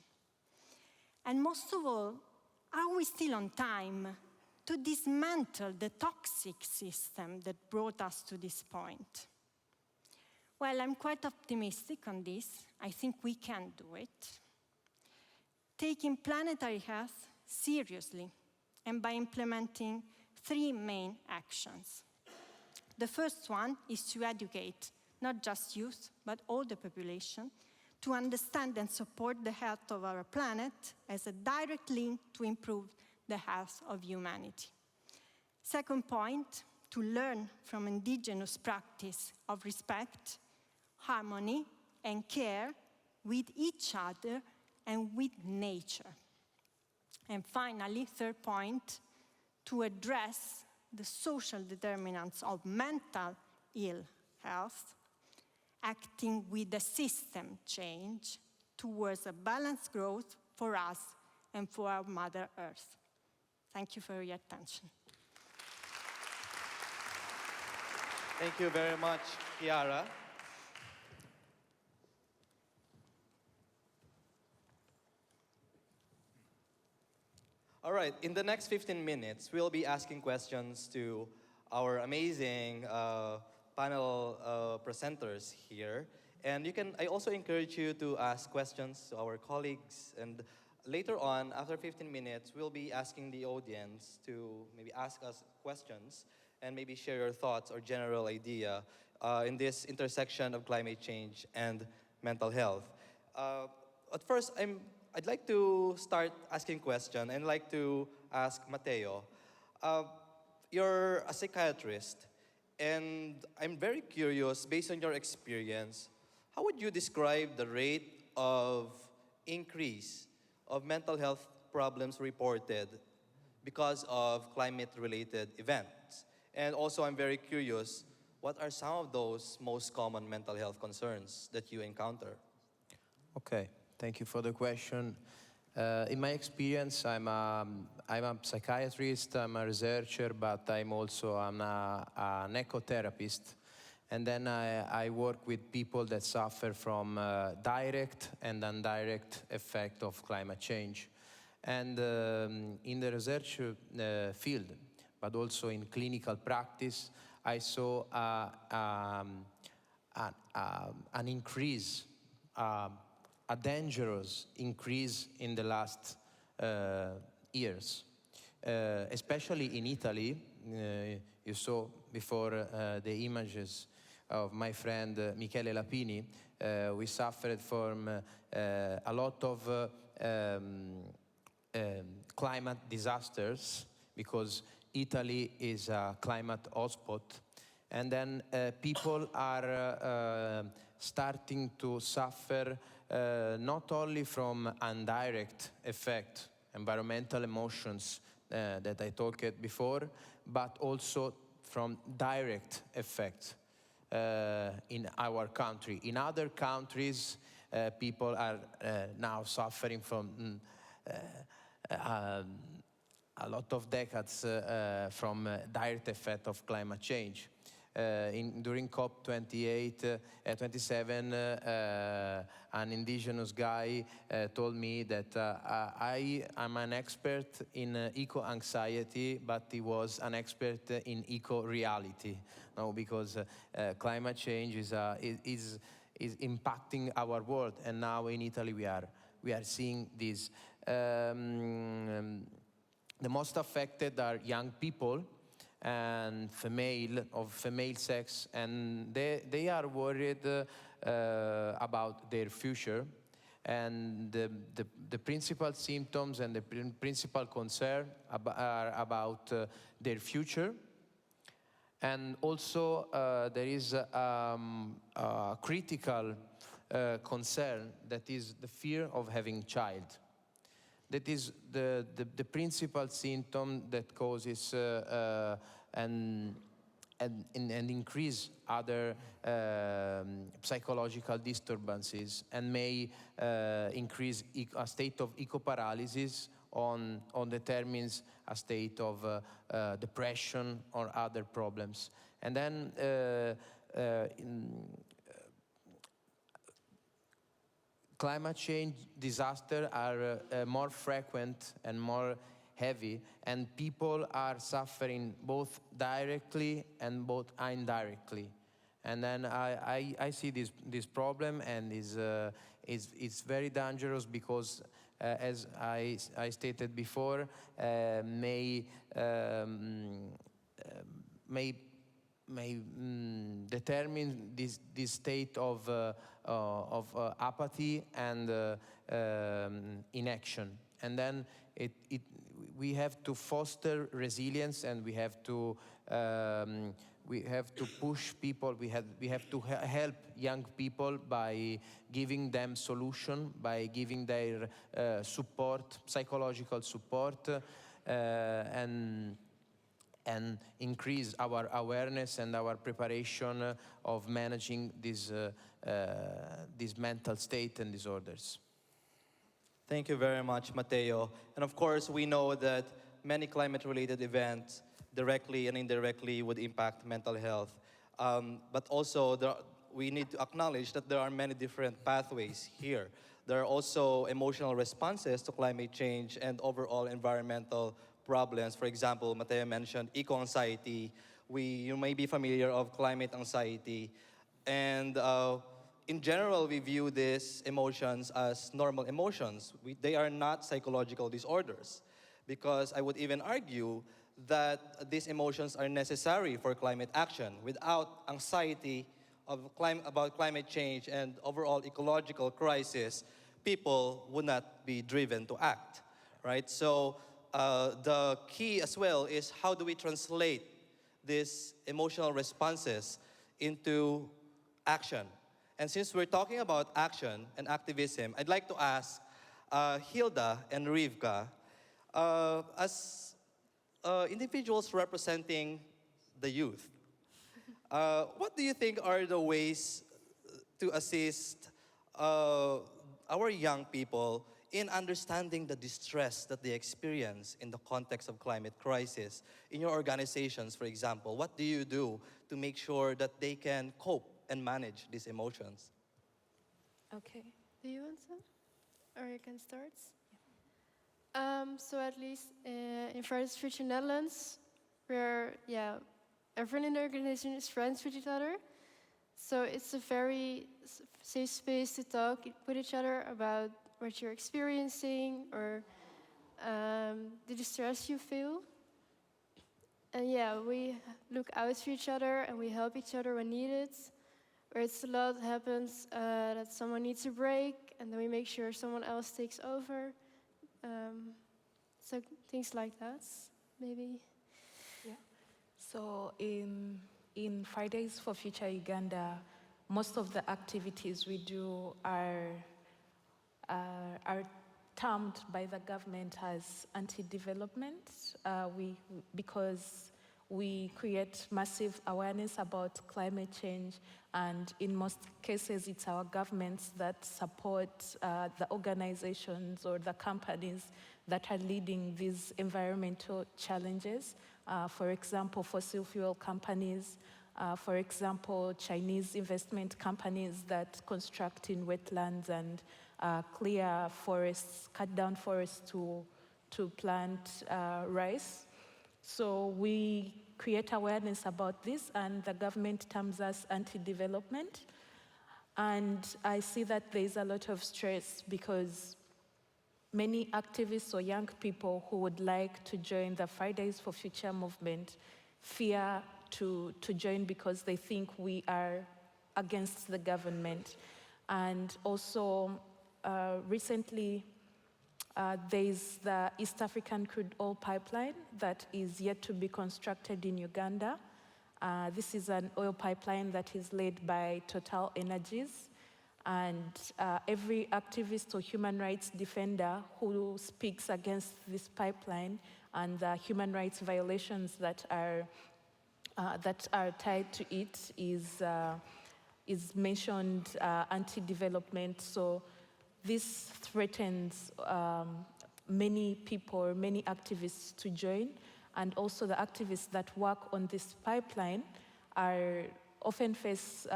And most of all, are we still on time to dismantle the toxic system that brought us to this point? Well, I'm quite optimistic on this. I think we can do it. Taking planetary health seriously and by implementing three main actions. The first one is to educate not just youth, but all the population, to understand and support the health of our planet as a direct link to improve the health of humanity. Second point, to learn from indigenous practice of respect, harmony, and care with each other and with nature. And finally, third point, to address the social determinants of mental ill health, acting with a system change towards a balanced growth for us and for our Mother Earth. Thank you for your attention. Thank you very much, Chiara. All right, in the next 15 minutes, we'll be asking questions to our amazing panel presenters here. And I also encourage you to ask questions to our colleagues. And later on, after 15 minutes, we'll be asking the audience to maybe ask us questions and maybe share your thoughts or general idea in this intersection of climate change and mental health. At first, I'd like to start asking questions and like to ask Matteo. You're a psychiatrist, and I'm very curious, based on your experience, how would you describe the rate of increase of mental health problems reported because of climate-related events? And also, I'm very curious, what are some of those most common mental health concerns that you encounter? Okay, thank you for the question. In my experience, I'm a psychiatrist, I'm a researcher, but I'm also an ecotherapist. And then I work with people that suffer from direct and indirect effect of climate change. And in the research field, but also in clinical practice, I saw an increase, a dangerous increase in the last years. Especially in Italy, you saw before the images of my friend Michele Lapini, we suffered from a lot of climate disasters because Italy is a climate hotspot. And then people are starting to suffer not only from indirect effect, environmental emotions that I talked before, but also from direct effect in our country. In other countries, people are now suffering from a lot of decades from direct effect of climate change. During COP28, 27, an indigenous guy told me that I am an expert in eco-anxiety, but he was an expert in eco-reality. No, because climate change is impacting our world, and now in Italy we are seeing this. The most affected are young people and of female sex, and they are worried about their future. And the principal symptoms and the principal concern are about their future. And also there is a critical concern, that is the fear of having child. That is the principal symptom that causes and increase other psychological disturbances, and may increase a state of ecoparalysis on determines a state of depression or other problems. And then climate change disasters are more frequent and more heavy, and people are suffering both directly and both indirectly. And then I see this problem, and it's very dangerous because, as I stated before, may determine this state of apathy and inaction. And then we have to foster resilience, and we have to push people. We have to help young people by giving them solution, by giving their support, psychological support, and increase our awareness and our preparation of managing this mental state and disorders. Thank you very much, Mateo. And of course, we know that many climate-related events directly and indirectly would impact mental health. But also, we need to acknowledge that there are many different pathways here. There are also emotional responses to climate change and overall environmental problems. For example, Mateo mentioned eco-anxiety. You may be familiar of climate anxiety. And in general, we view these emotions as normal emotions. They are not psychological disorders, because I would even argue that these emotions are necessary for climate action. Without anxiety about climate change and overall ecological crisis, people would not be driven to act, right? So the key as well is, how do we translate these emotional responses into action? And since we're talking about action and activism, I'd like to ask Hilda and Rivka, as individuals representing the youth, what do you think are the ways to assist our young people in understanding the distress that they experience in the context of climate crisis? In your organizations, for example, what do you do to make sure that they can cope and manage these emotions? Okay. Do you want some? Or you can start? So at least in Fridays for Future Netherlands, everyone in the organization is friends with each other. So it's a very safe space to talk with each other about what you're experiencing or the distress you feel. And we look out for each other and we help each other when needed. Where it's a lot happens that someone needs a break, and then we make sure someone else takes over. So things like that, maybe. Yeah. So in Fridays for Future Uganda, most of the activities we do are termed by the government as anti-development. Because we create massive awareness about climate change, and in most cases it's our governments that support the organizations or the companies that are leading these environmental challenges. For example, fossil fuel companies, for example, Chinese investment companies that construct in wetlands and clear forests, cut down forests to plant rice. So we create awareness about this, and the government terms us anti-development. And I see that there is a lot of stress because many activists or young people who would like to join the Fridays for Future movement fear to join because they think we are against the government. And also recently, there is the East African crude oil pipeline that is yet to be constructed in Uganda. This is an oil pipeline that is led by Total Energies. And every activist or human rights defender who speaks against this pipeline and the human rights violations that are tied to it is mentioned anti-development. So this threatens many people, many activists to join. And also the activists that work on this pipeline often face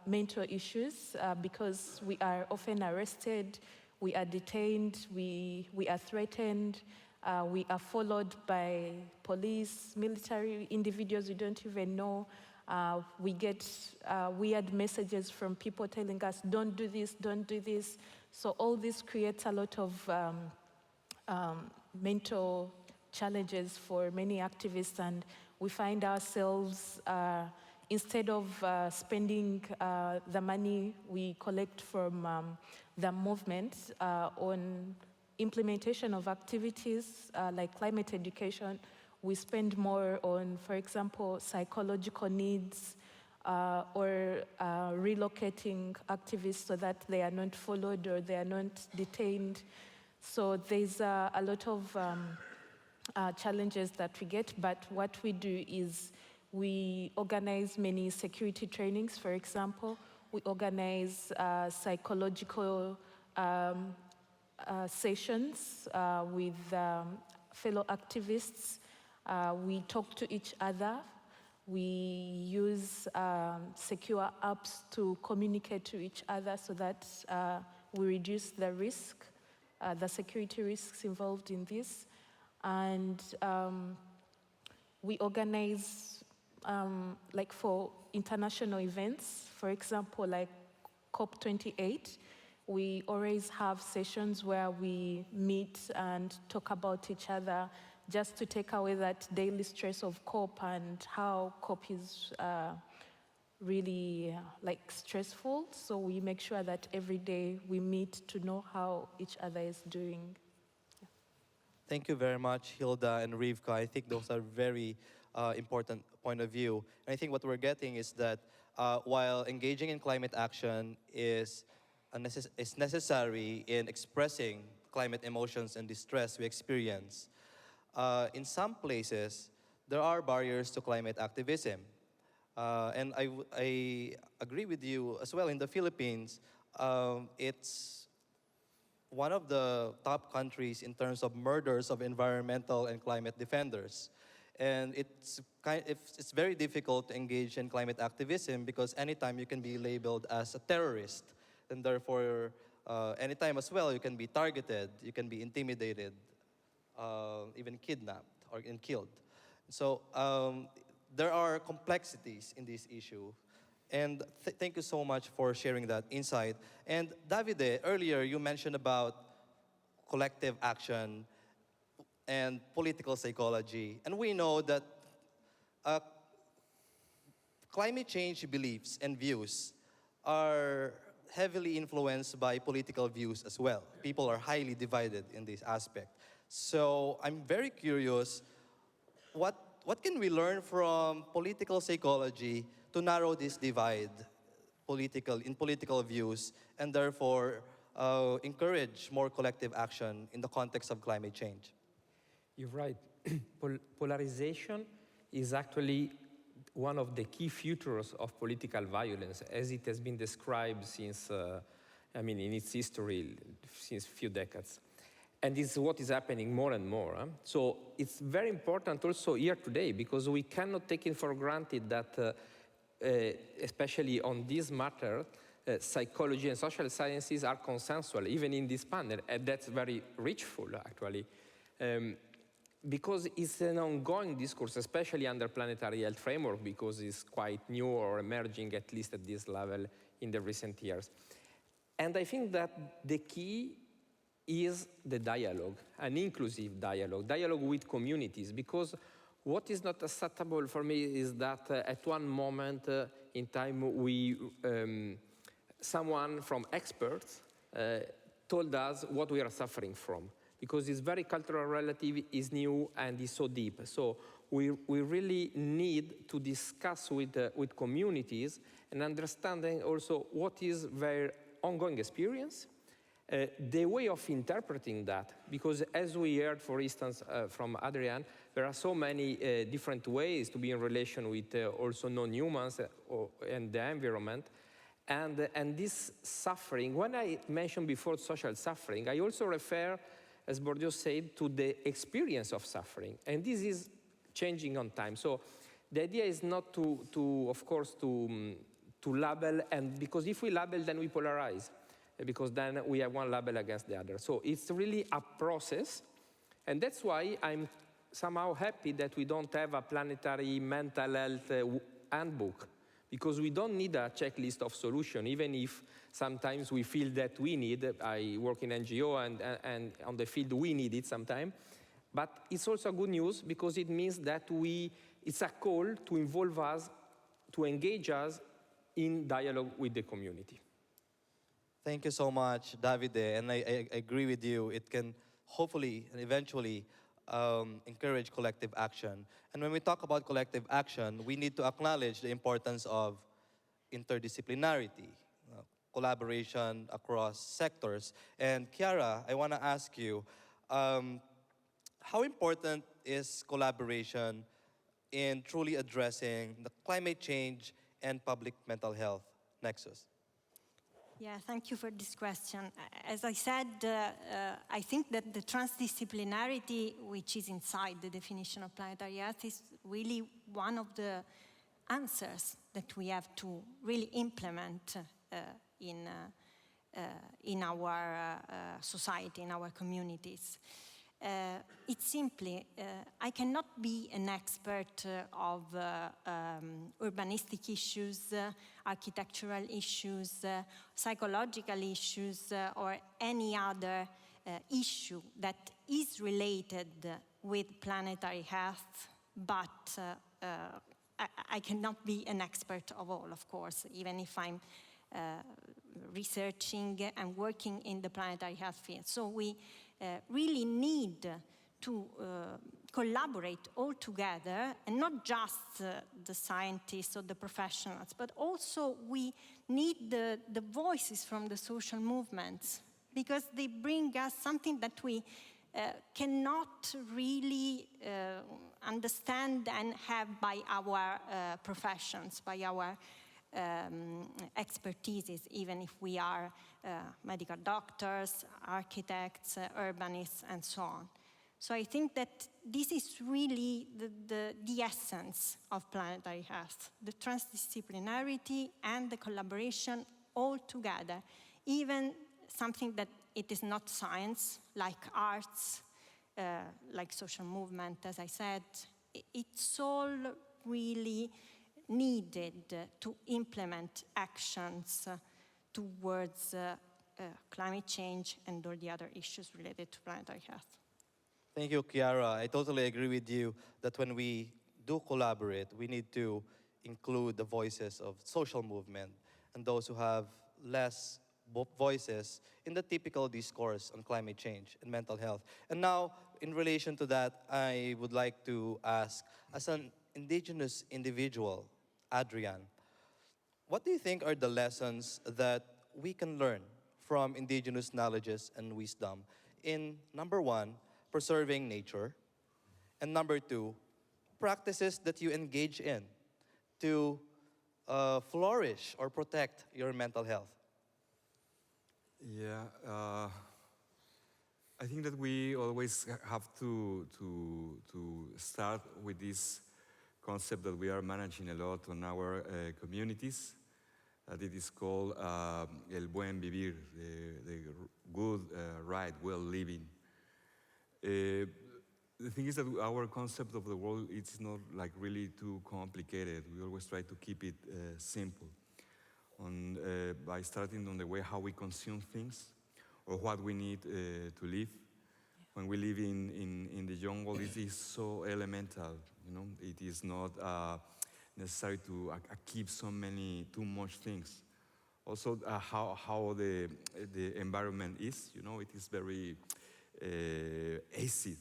mental issues because we are often arrested, we are detained, we are threatened, we are followed by police, military, individuals we don't even know. We get weird messages from people telling us, don't do this, don't do this. So all this creates a lot of mental challenges for many activists, and we find ourselves, instead of spending the money we collect from the movement on implementation of activities like climate education, we spend more on, for example, psychological needs or relocating activists so that they are not followed or they are not detained. So there's a lot of challenges that we get, but what we do is we organize many security trainings, for example. We organize psychological sessions with fellow activists. We talk to each other. We use secure apps to communicate to each other so that we reduce the risk, the security risks involved in this. And we organize, like for international events, for example, like COP28, we always have sessions where we meet and talk about each other just to take away that daily stress of COP and how COP is really like stressful. So we make sure that every day we meet to know how each other is doing. Thank you very much, Hilda and Rivka. I think those are very important point of view. And I think what we're getting is that while engaging in climate action is necessary in expressing climate emotions and distress we experience, in some places, there are barriers to climate activism. And I agree with you as well. In the Philippines, it's one of the top countries in terms of murders of environmental and climate defenders. And it's very difficult to engage in climate activism because anytime you can be labeled as a terrorist, and therefore anytime as well you can be targeted, you can be intimidated, even kidnapped or killed. So there are complexities in this issue. And thank you so much for sharing that insight. And Davide, earlier you mentioned about collective action and political psychology. And we know that climate change beliefs and views are heavily influenced by political views as well. People are highly divided in this aspect. So I'm very curious, what can we learn from political psychology to narrow this divide in political views and therefore encourage more collective action in the context of climate change? You're right. Polarization is actually one of the key features of political violence, as it has been described since, in its history, since a few decades. And this is what is happening more and more. So it's very important also here today, because we cannot take it for granted that, especially on this matter, psychology and social sciences are consensual, even in this panel, and that's very richful, actually. Because it's an ongoing discourse, especially under planetary health framework, because it's quite new or emerging, at least at this level, in the recent years. And I think that the key is the dialogue, an inclusive dialogue with communities, because what is not acceptable for me is that at one moment in time someone from experts told us what we are suffering from, because it's very cultural relative, is new, and is so deep. So we really need to discuss with communities and understanding also what is their ongoing experience, the way of interpreting that, because as we heard, for instance, from Adrian, there are so many different ways to be in relation with also non-humans and the environment. And this suffering, when I mentioned before social suffering, I also refer, as Bourdieu said, to the experience of suffering. And this is changing on time. So the idea is not of course, to label, and because if we label, then we polarize, because then we have one label against the other. So it's really a process, and that's why I'm somehow happy that we don't have a planetary mental health handbook, because we don't need a checklist of solution, even if sometimes we feel that we need. I work in NGO, and on the field we need it sometimes. But it's also good news, because it means that it's a call to involve us, to engage us in dialogue with the community. Thank you so much, Davide, and I agree with you. It can hopefully and eventually encourage collective action. And when we talk about collective action, we need to acknowledge the importance of interdisciplinarity, collaboration across sectors. And Chiara, I want to ask you, how important is collaboration in truly addressing the climate change and public mental health nexus? Yeah, thank you for this question. As I said, I think that the transdisciplinarity, which is inside the definition of planetary health, is really one of the answers that we have to really implement in our society, in our communities. It's simply, I cannot be an expert of urbanistic issues, architectural issues, psychological issues, or any other issue that is related with planetary health, but I cannot be an expert of all, of course, even if I'm researching and working in the planetary health field. So we really need to collaborate all together, and not just the scientists or the professionals, but also we need the voices from the social movements, because they bring us something that we cannot really understand and have by our professions, by our expertises, even if we are medical doctors, architects, urbanists, and so on. So I think that this is really the essence of planetary health, the transdisciplinarity and the collaboration all together, even something that it is not science, like arts, like social movement, as I said. It's all really needed to implement actions towards climate change and all the other issues related to planetary health. Thank you, Chiara. I totally agree with you that when we do collaborate, we need to include the voices of social movement and those who have less voices in the typical discourse on climate change and mental health. And now, in relation to that, I would like to ask, as an indigenous individual, Adrian, what do you think are the lessons that we can learn from indigenous knowledges and wisdom in, number one, preserving nature, and number two, practices that you engage in to flourish or protect your mental health? Yeah, I think that we always have to start with this concept that we are managing a lot on our communities. That it is called el buen vivir, the good, right, well living. The thing is that our concept of the world is not like really too complicated. We always try to keep it simple. By starting on the way how we consume things or what we need to live. When we live in the jungle, it is so elemental, you know. It is not necessary to keep too much things. Also, how the environment is, you know, it is very acid.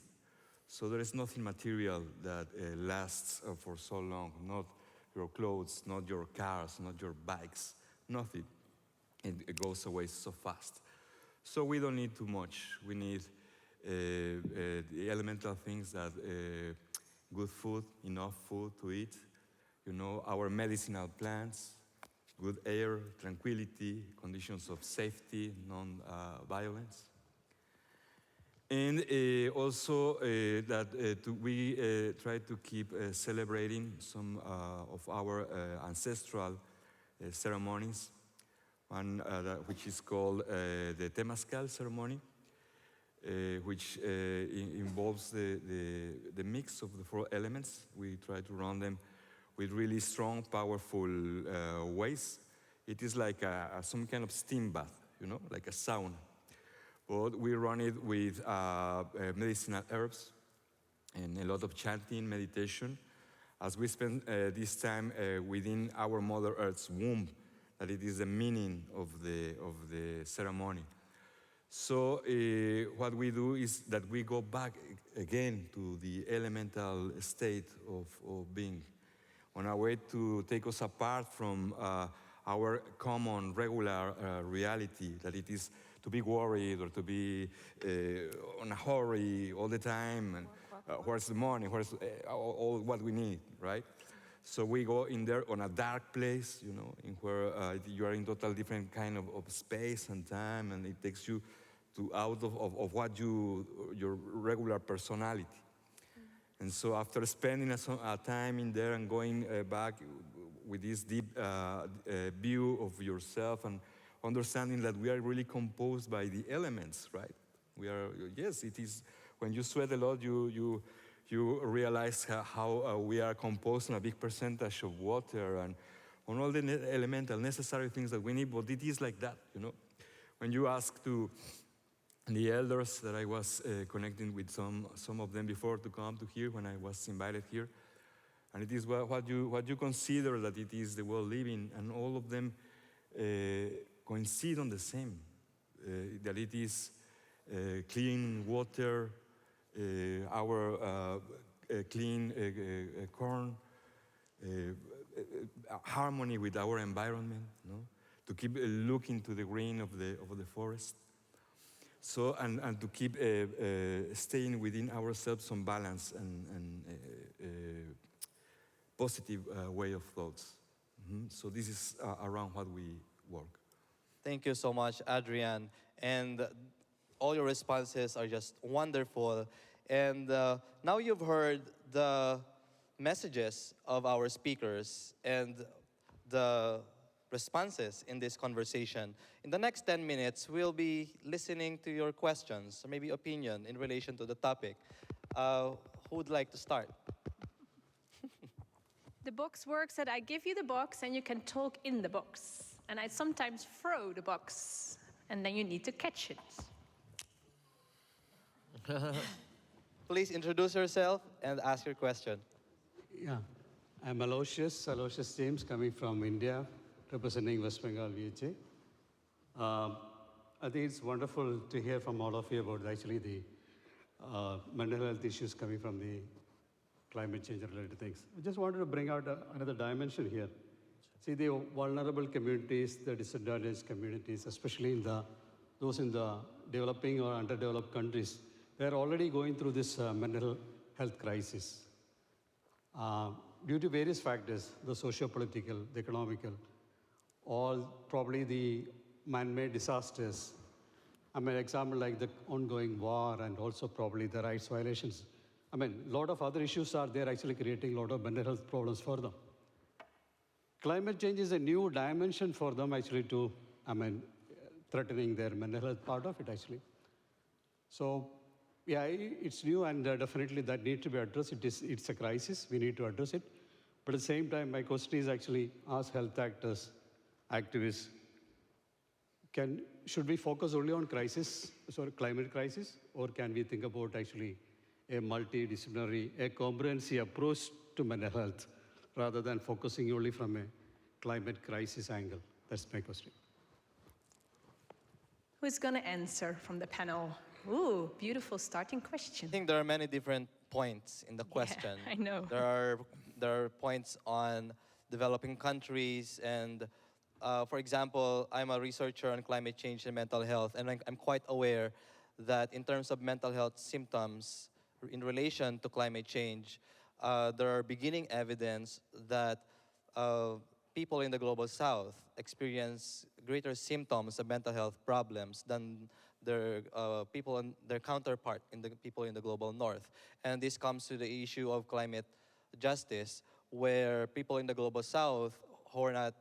So there is nothing material that lasts for so long. Not your clothes, not your cars, not your bikes, nothing. It goes away so fast. So we don't need too much. We need the elemental things that good food, enough food to eat, you know, our medicinal plants, good air, tranquility, conditions of safety, non-violence. And also that we try to keep celebrating some of our ancestral ceremonies, one which is called the Temazcal ceremony, which involves the mix of the four elements. We try to run them with really strong, powerful ways. It is like some kind of steam bath, you know, like a sauna. But we run it with medicinal herbs and a lot of chanting, meditation, as we spend this time within our Mother Earth's womb, that it is the meaning of the ceremony. So what we do is that we go back again to the elemental state of being, on our way to take us apart from our common, regular reality, that it is to be worried or to be on a hurry all the time, and where's the money, where's all what we need, right? So we go in there on a dark place, you know, in where you are in total different kind of space and time, and it takes you out of what your regular personality. And so after spending a time in there and going back with this deep view of yourself and understanding that we are really composed by the elements, right? We are, yes, it is, when you sweat a lot, you realize how we are composed on a big percentage of water and on all the elemental necessary things that we need, but it is like that, you know. When you ask to the elders that I was connecting with some of them before to come to here when I was invited here, and it is what you consider that it is the world living, and all of them coincide on the same, that it is clean water, our clean corn, harmony with our environment, no? To keep looking to the green of the forest. So, and to keep staying within ourselves some balance and positive way of thoughts. So this is around what we work. Thank you so much, Adrian. And all your responses are just wonderful. And now you've heard the messages of our speakers and the responses in this conversation. In the next 10 minutes, we'll be listening to your questions or maybe opinion in relation to the topic. Who would like to start? The box works that I give you the box and you can talk in the box. And I sometimes throw the box and then you need to catch it. Please introduce yourself and ask your question. Yeah, I'm Aloysius James, coming from India, representing West Bengal VHA. I think it's wonderful to hear from all of you about actually the mental health issues coming from the climate change related things. I just wanted to bring out another dimension here. See, the vulnerable communities, the disadvantaged communities, especially those in the developing or underdeveloped countries, they're already going through this mental health crisis. Due to various factors, the socio-political, the economical, all probably the man-made disasters. I mean, example like the ongoing war and also probably the rights violations. I mean, a lot of other issues are there actually creating a lot of mental health problems for them. Climate change is a new dimension for them actually to, I mean, threatening their mental health part of it actually. So, yeah, it's new and definitely that needs to be addressed. It's a crisis, we need to address it. But at the same time, my question is actually ask health actors, activists, should we focus only on climate crisis, or can we think about actually a multidisciplinary, a comprehensive approach to mental health, rather than focusing only from a climate crisis angle? That's my question. Who's going to answer from the panel? Ooh, beautiful starting question. I think there are many different points in the question. Yeah, I know. There are points on developing countries and for example, I'm a researcher on climate change and mental health, and I'm quite aware that in terms of mental health symptoms in relation to climate change, there are beginning evidence that people in the global south experience greater symptoms of mental health problems than their their counterpart in the people in the global north. And this comes to the issue of climate justice, where people in the global south who are not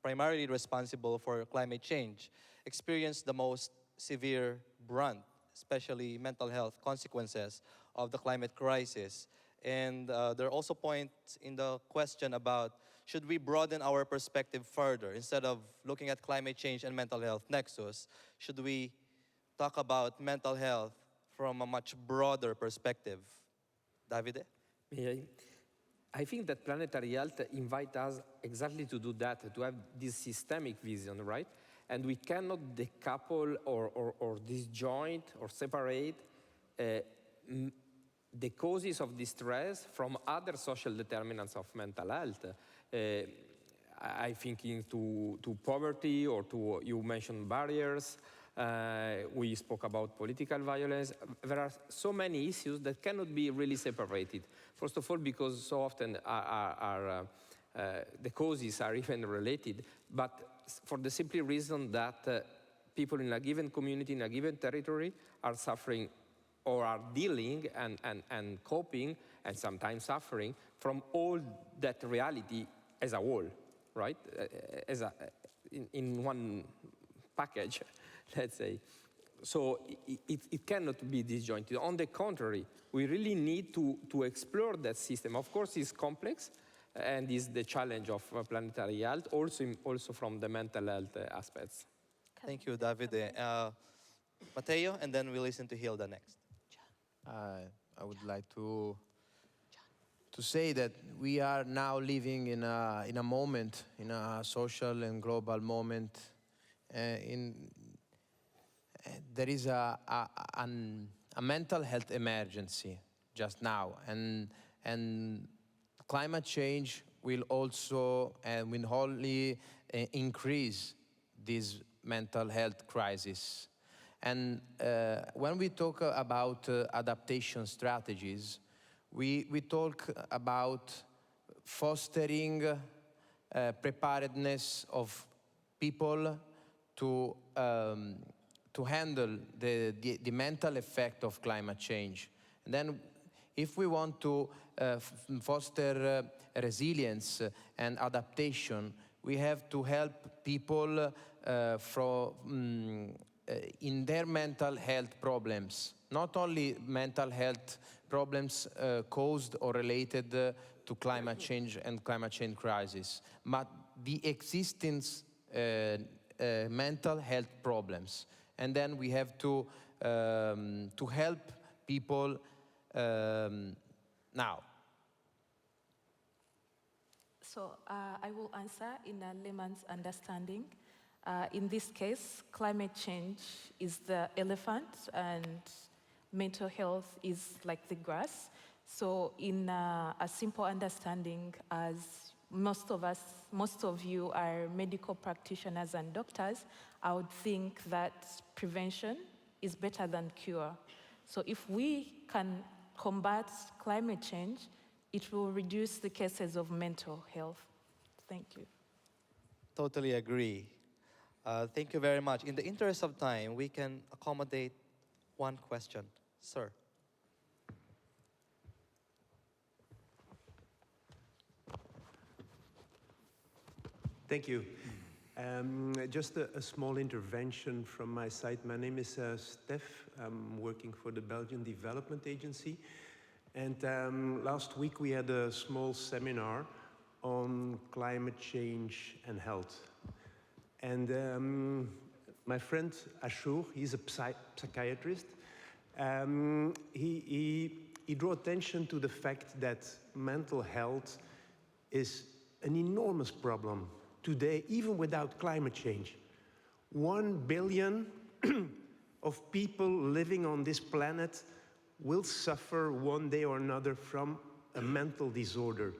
primarily responsible for climate change experience the most severe brunt, especially mental health consequences of the climate crisis. And there are also points in the question about, should we broaden our perspective further? Instead of looking at climate change and mental health nexus, should we talk about mental health from a much broader perspective? Davide? I think that Planetary Health invites us exactly to do that, to have this systemic vision, right? And we cannot decouple or disjoint or separate the causes of distress from other social determinants of mental health. I think into poverty or to, you mentioned barriers, We spoke about political violence. There are so many issues that cannot be really separated. First of all, because so often the causes are even related, but for the simple reason that people in a given community, in a given territory, are suffering or are dealing and coping, and sometimes suffering, from all that reality as a whole, right? In one package, let's say. So it cannot be disjointed. On the contrary, we really need to explore that system. Of course, it's complex, and is the challenge of planetary health, also from the mental health aspects. Thank you, Davide. Matteo, and then we listen to Hilda next. I would like to say that we are now living in a moment, in a social and global moment. There is a mental health emergency just now, and climate change will also and will only increase this mental health crisis. And when we talk about adaptation strategies, we talk about fostering preparedness of people to handle the mental effect of climate change. And then if we want to foster resilience and adaptation, we have to help people in their mental health problems, not only mental health problems caused or related to climate change and climate change crisis, but the existence mental health problems. And then we have to help people now. So I will answer in a layman's understanding. In this case, climate change is the elephant and mental health is like the grass. So in a simple understanding, as most of you are medical practitioners and doctors, I would think that prevention is better than cure. So if we can combat climate change, it will reduce the cases of mental health. Thank you. Totally agree. Thank you very much. In the interest of time, we can accommodate one question. Sir. Thank you. Just a small intervention from my side. My name is Steph. I'm working for the Belgian Development Agency. And last week we had a small seminar on climate change and health. And my friend Ashur, he's a psychiatrist. He drew attention to the fact that mental health is an enormous problem today, even without climate change. 1 billion of people living on this planet will suffer one day or another from a mental disorder.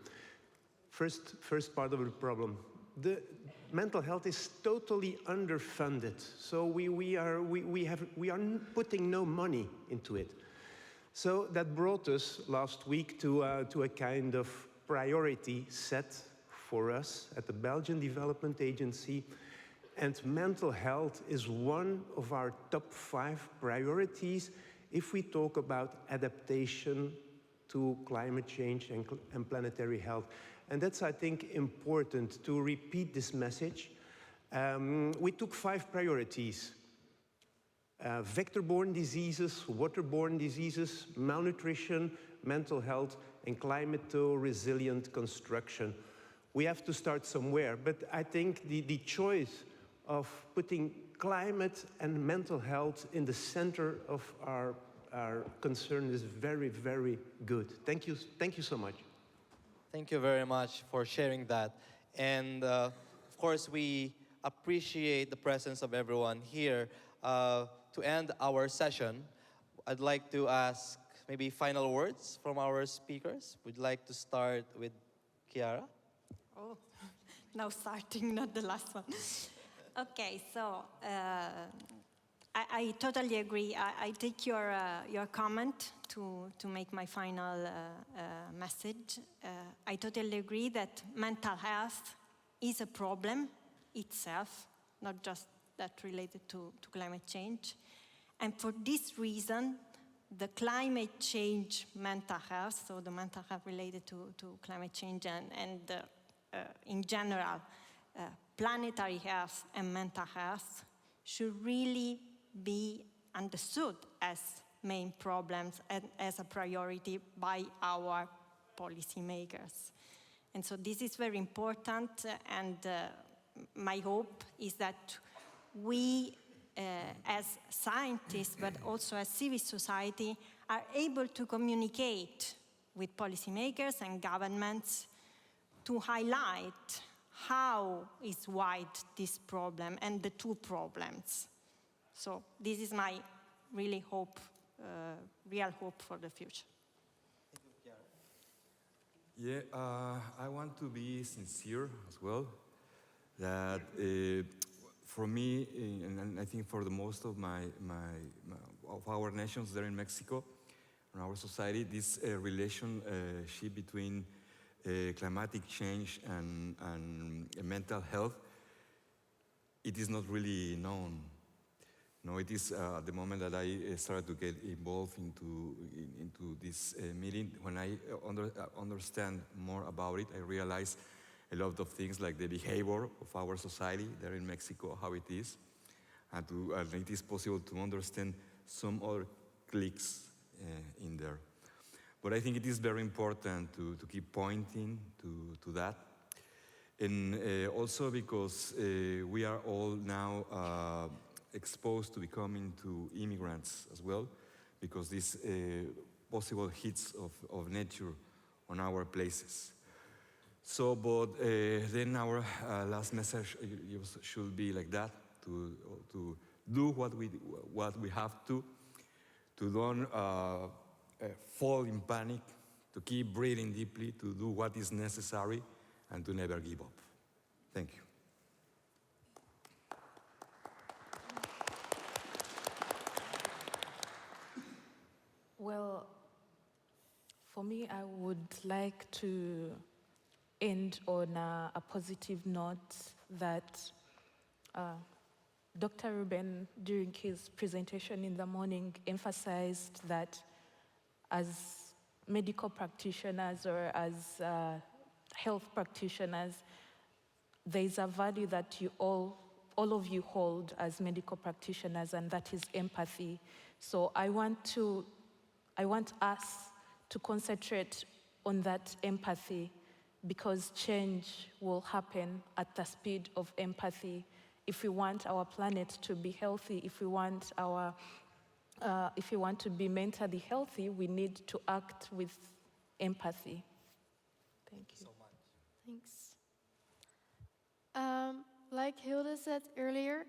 First part of the problem. The mental health is totally underfunded, so we are putting no money into it. So that brought us last week to a kind of priority set for us at the Belgian Development Agency, and mental health is one of our top 5 priorities if we talk about adaptation to climate change and planetary health. And that's, I think, important to repeat this message. We took 5 priorities: vector-borne diseases, waterborne diseases, malnutrition, mental health, and climate-resilient construction. We have to start somewhere, but I think the choice of putting climate and mental health in the center of our concern is very, very good. Thank you so much. Thank you very much for sharing that. And of course, we appreciate the presence of everyone here. To end our session, I'd like to ask maybe final words from our speakers. We'd like to start with Chiara. Oh, now starting, not the last one. Okay, so I totally agree. I take your comment to make my final message. I totally agree that mental health is a problem itself, not just that related to climate change. And for this reason, the climate change mental health, so the mental health related to climate change and in general, planetary health and mental health should really be understood as main problems and as a priority by our policymakers. And so this is very important, and my hope is that we, as scientists, but also as civil society, are able to communicate with policymakers and governments to highlight how is wide this problem and the two problems. So this is my really hope, real hope for the future. Yeah, I want to be sincere as well, that for me, and I think for the most of of our nations there in Mexico, and our society, this relationship between climatic change and mental health, it is not really known. No, it is at the moment that I started to get involved into this meeting. When I understand more about it, I realize a lot of things like the behavior of our society there in Mexico, how it is, and it is possible to understand some other cliques in there. But I think it is very important to keep pointing to that. And also because we are all now exposed to becoming to immigrants as well, because these possible hits of nature on our places. So, but then our last message should be like that, to do what we have to don't fall in panic, to keep breathing deeply, to do what is necessary, and to never give up. Thank you. Well, for me, I would like to end on a positive note that Dr. Ruben, during his presentation in the morning, emphasized that as medical practitioners or as health practitioners, there is a value that you all of you hold as medical practitioners, and that is empathy. So I want us to concentrate on that empathy, because change will happen at the speed of empathy. If we want our planet to be healthy, if we want to be mentally healthy, we need to act with empathy. Thank you. So much. Thanks. Like Hilde said earlier,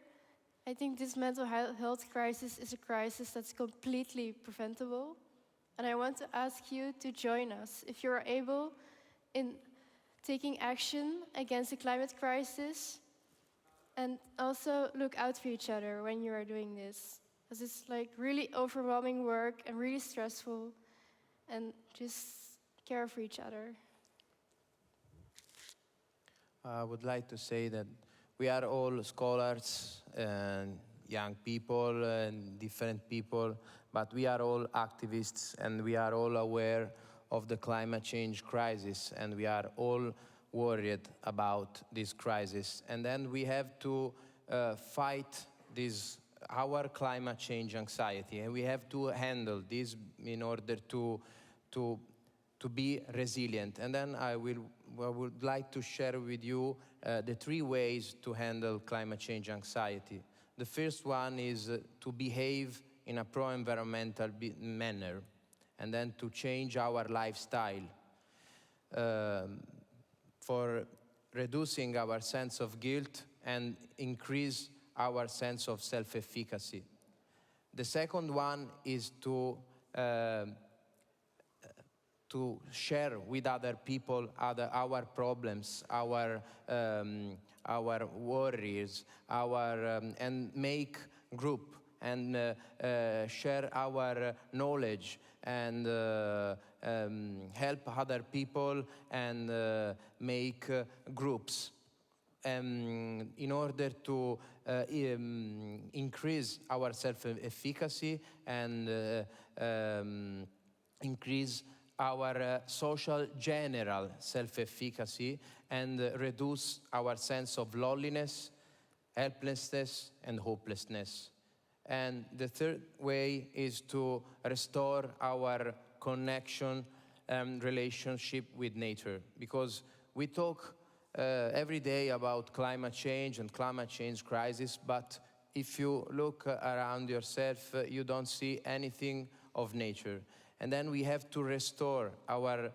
I think this mental health crisis is a crisis that's completely preventable. And I want to ask you to join us, if you're able, in taking action against the climate crisis, and also look out for each other when you are doing this. Because it's like really overwhelming work and really stressful, and just care for each other. I would like to say that we are all scholars and young people and different people, but we are all activists, and we are all aware of the climate change crisis, and we are all worried about this crisis. And then we have to fight our climate change anxiety, and we have to handle this in order to be resilient. And then I would like to share with you the 3 ways to handle climate change anxiety. The first one is to behave in a pro-environmental manner, and then to change our lifestyle for reducing our sense of guilt and increase our sense of self-efficacy. The second one is to share with other people our problems, our worries, and make group and share our knowledge and help other people and make groups in order to increase our self-efficacy and increase our social general self-efficacy and reduce our sense of loneliness, helplessness, and hopelessness. And the third way is to restore our connection and relationship with nature, because we talk every day about climate change and climate change crisis, but if you look around yourself, you don't see anything of nature. And then we have to restore our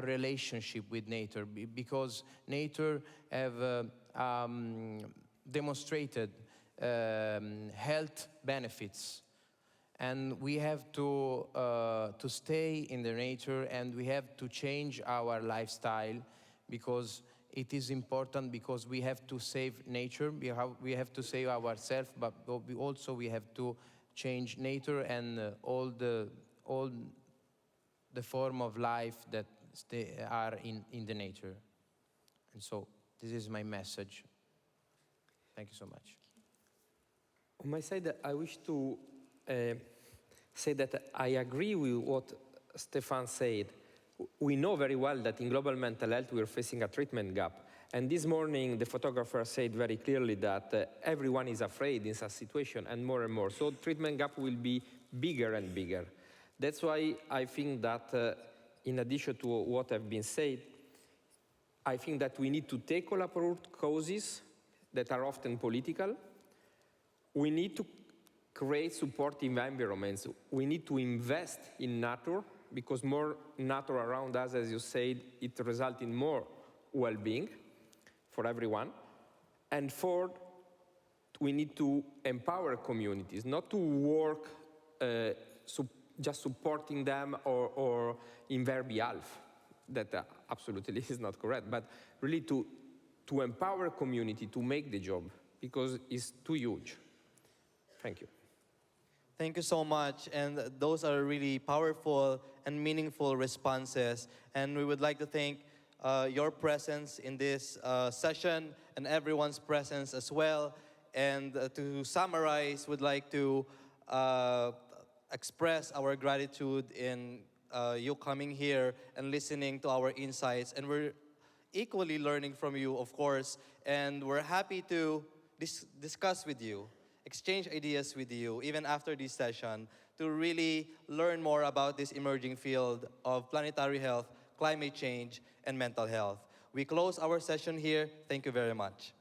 relationship with nature, because nature have demonstrated health benefits, and we have to stay in the nature, and we have to change our lifestyle, because it is important, because we have to save nature, we have to save ourselves, but we have to change nature and all the form of life that are in the nature. And so this is my message. Thank you so much. On my side, I wish to say that I agree with what Stefan said. We know very well that in global mental health we are facing a treatment gap. And this morning the photographer said very clearly that everyone is afraid in such a situation, and more. So treatment gap will be bigger and bigger. That's why I think that in addition to what have been said, I think that we need to tackle our root causes that are often political. We need to create supportive environments. We need to invest in nature, because more nature around us, as you said, it results in more well-being for everyone. And fourth, we need to empower communities, not to work just supporting them or in their behalf. That absolutely is not correct, but really to empower community to make the job, because it's too huge. Thank you. Thank you so much, and those are really powerful and meaningful responses. And we would like to thank your presence in this session and everyone's presence as well. And to summarize, we'd like to express our gratitude in you coming here and listening to our insights. And we're equally learning from you, of course, and we're happy to discuss with you, exchange ideas with you, even after this session, to really learn more about this emerging field of planetary health, climate change, and mental health. We close our session here. Thank you very much.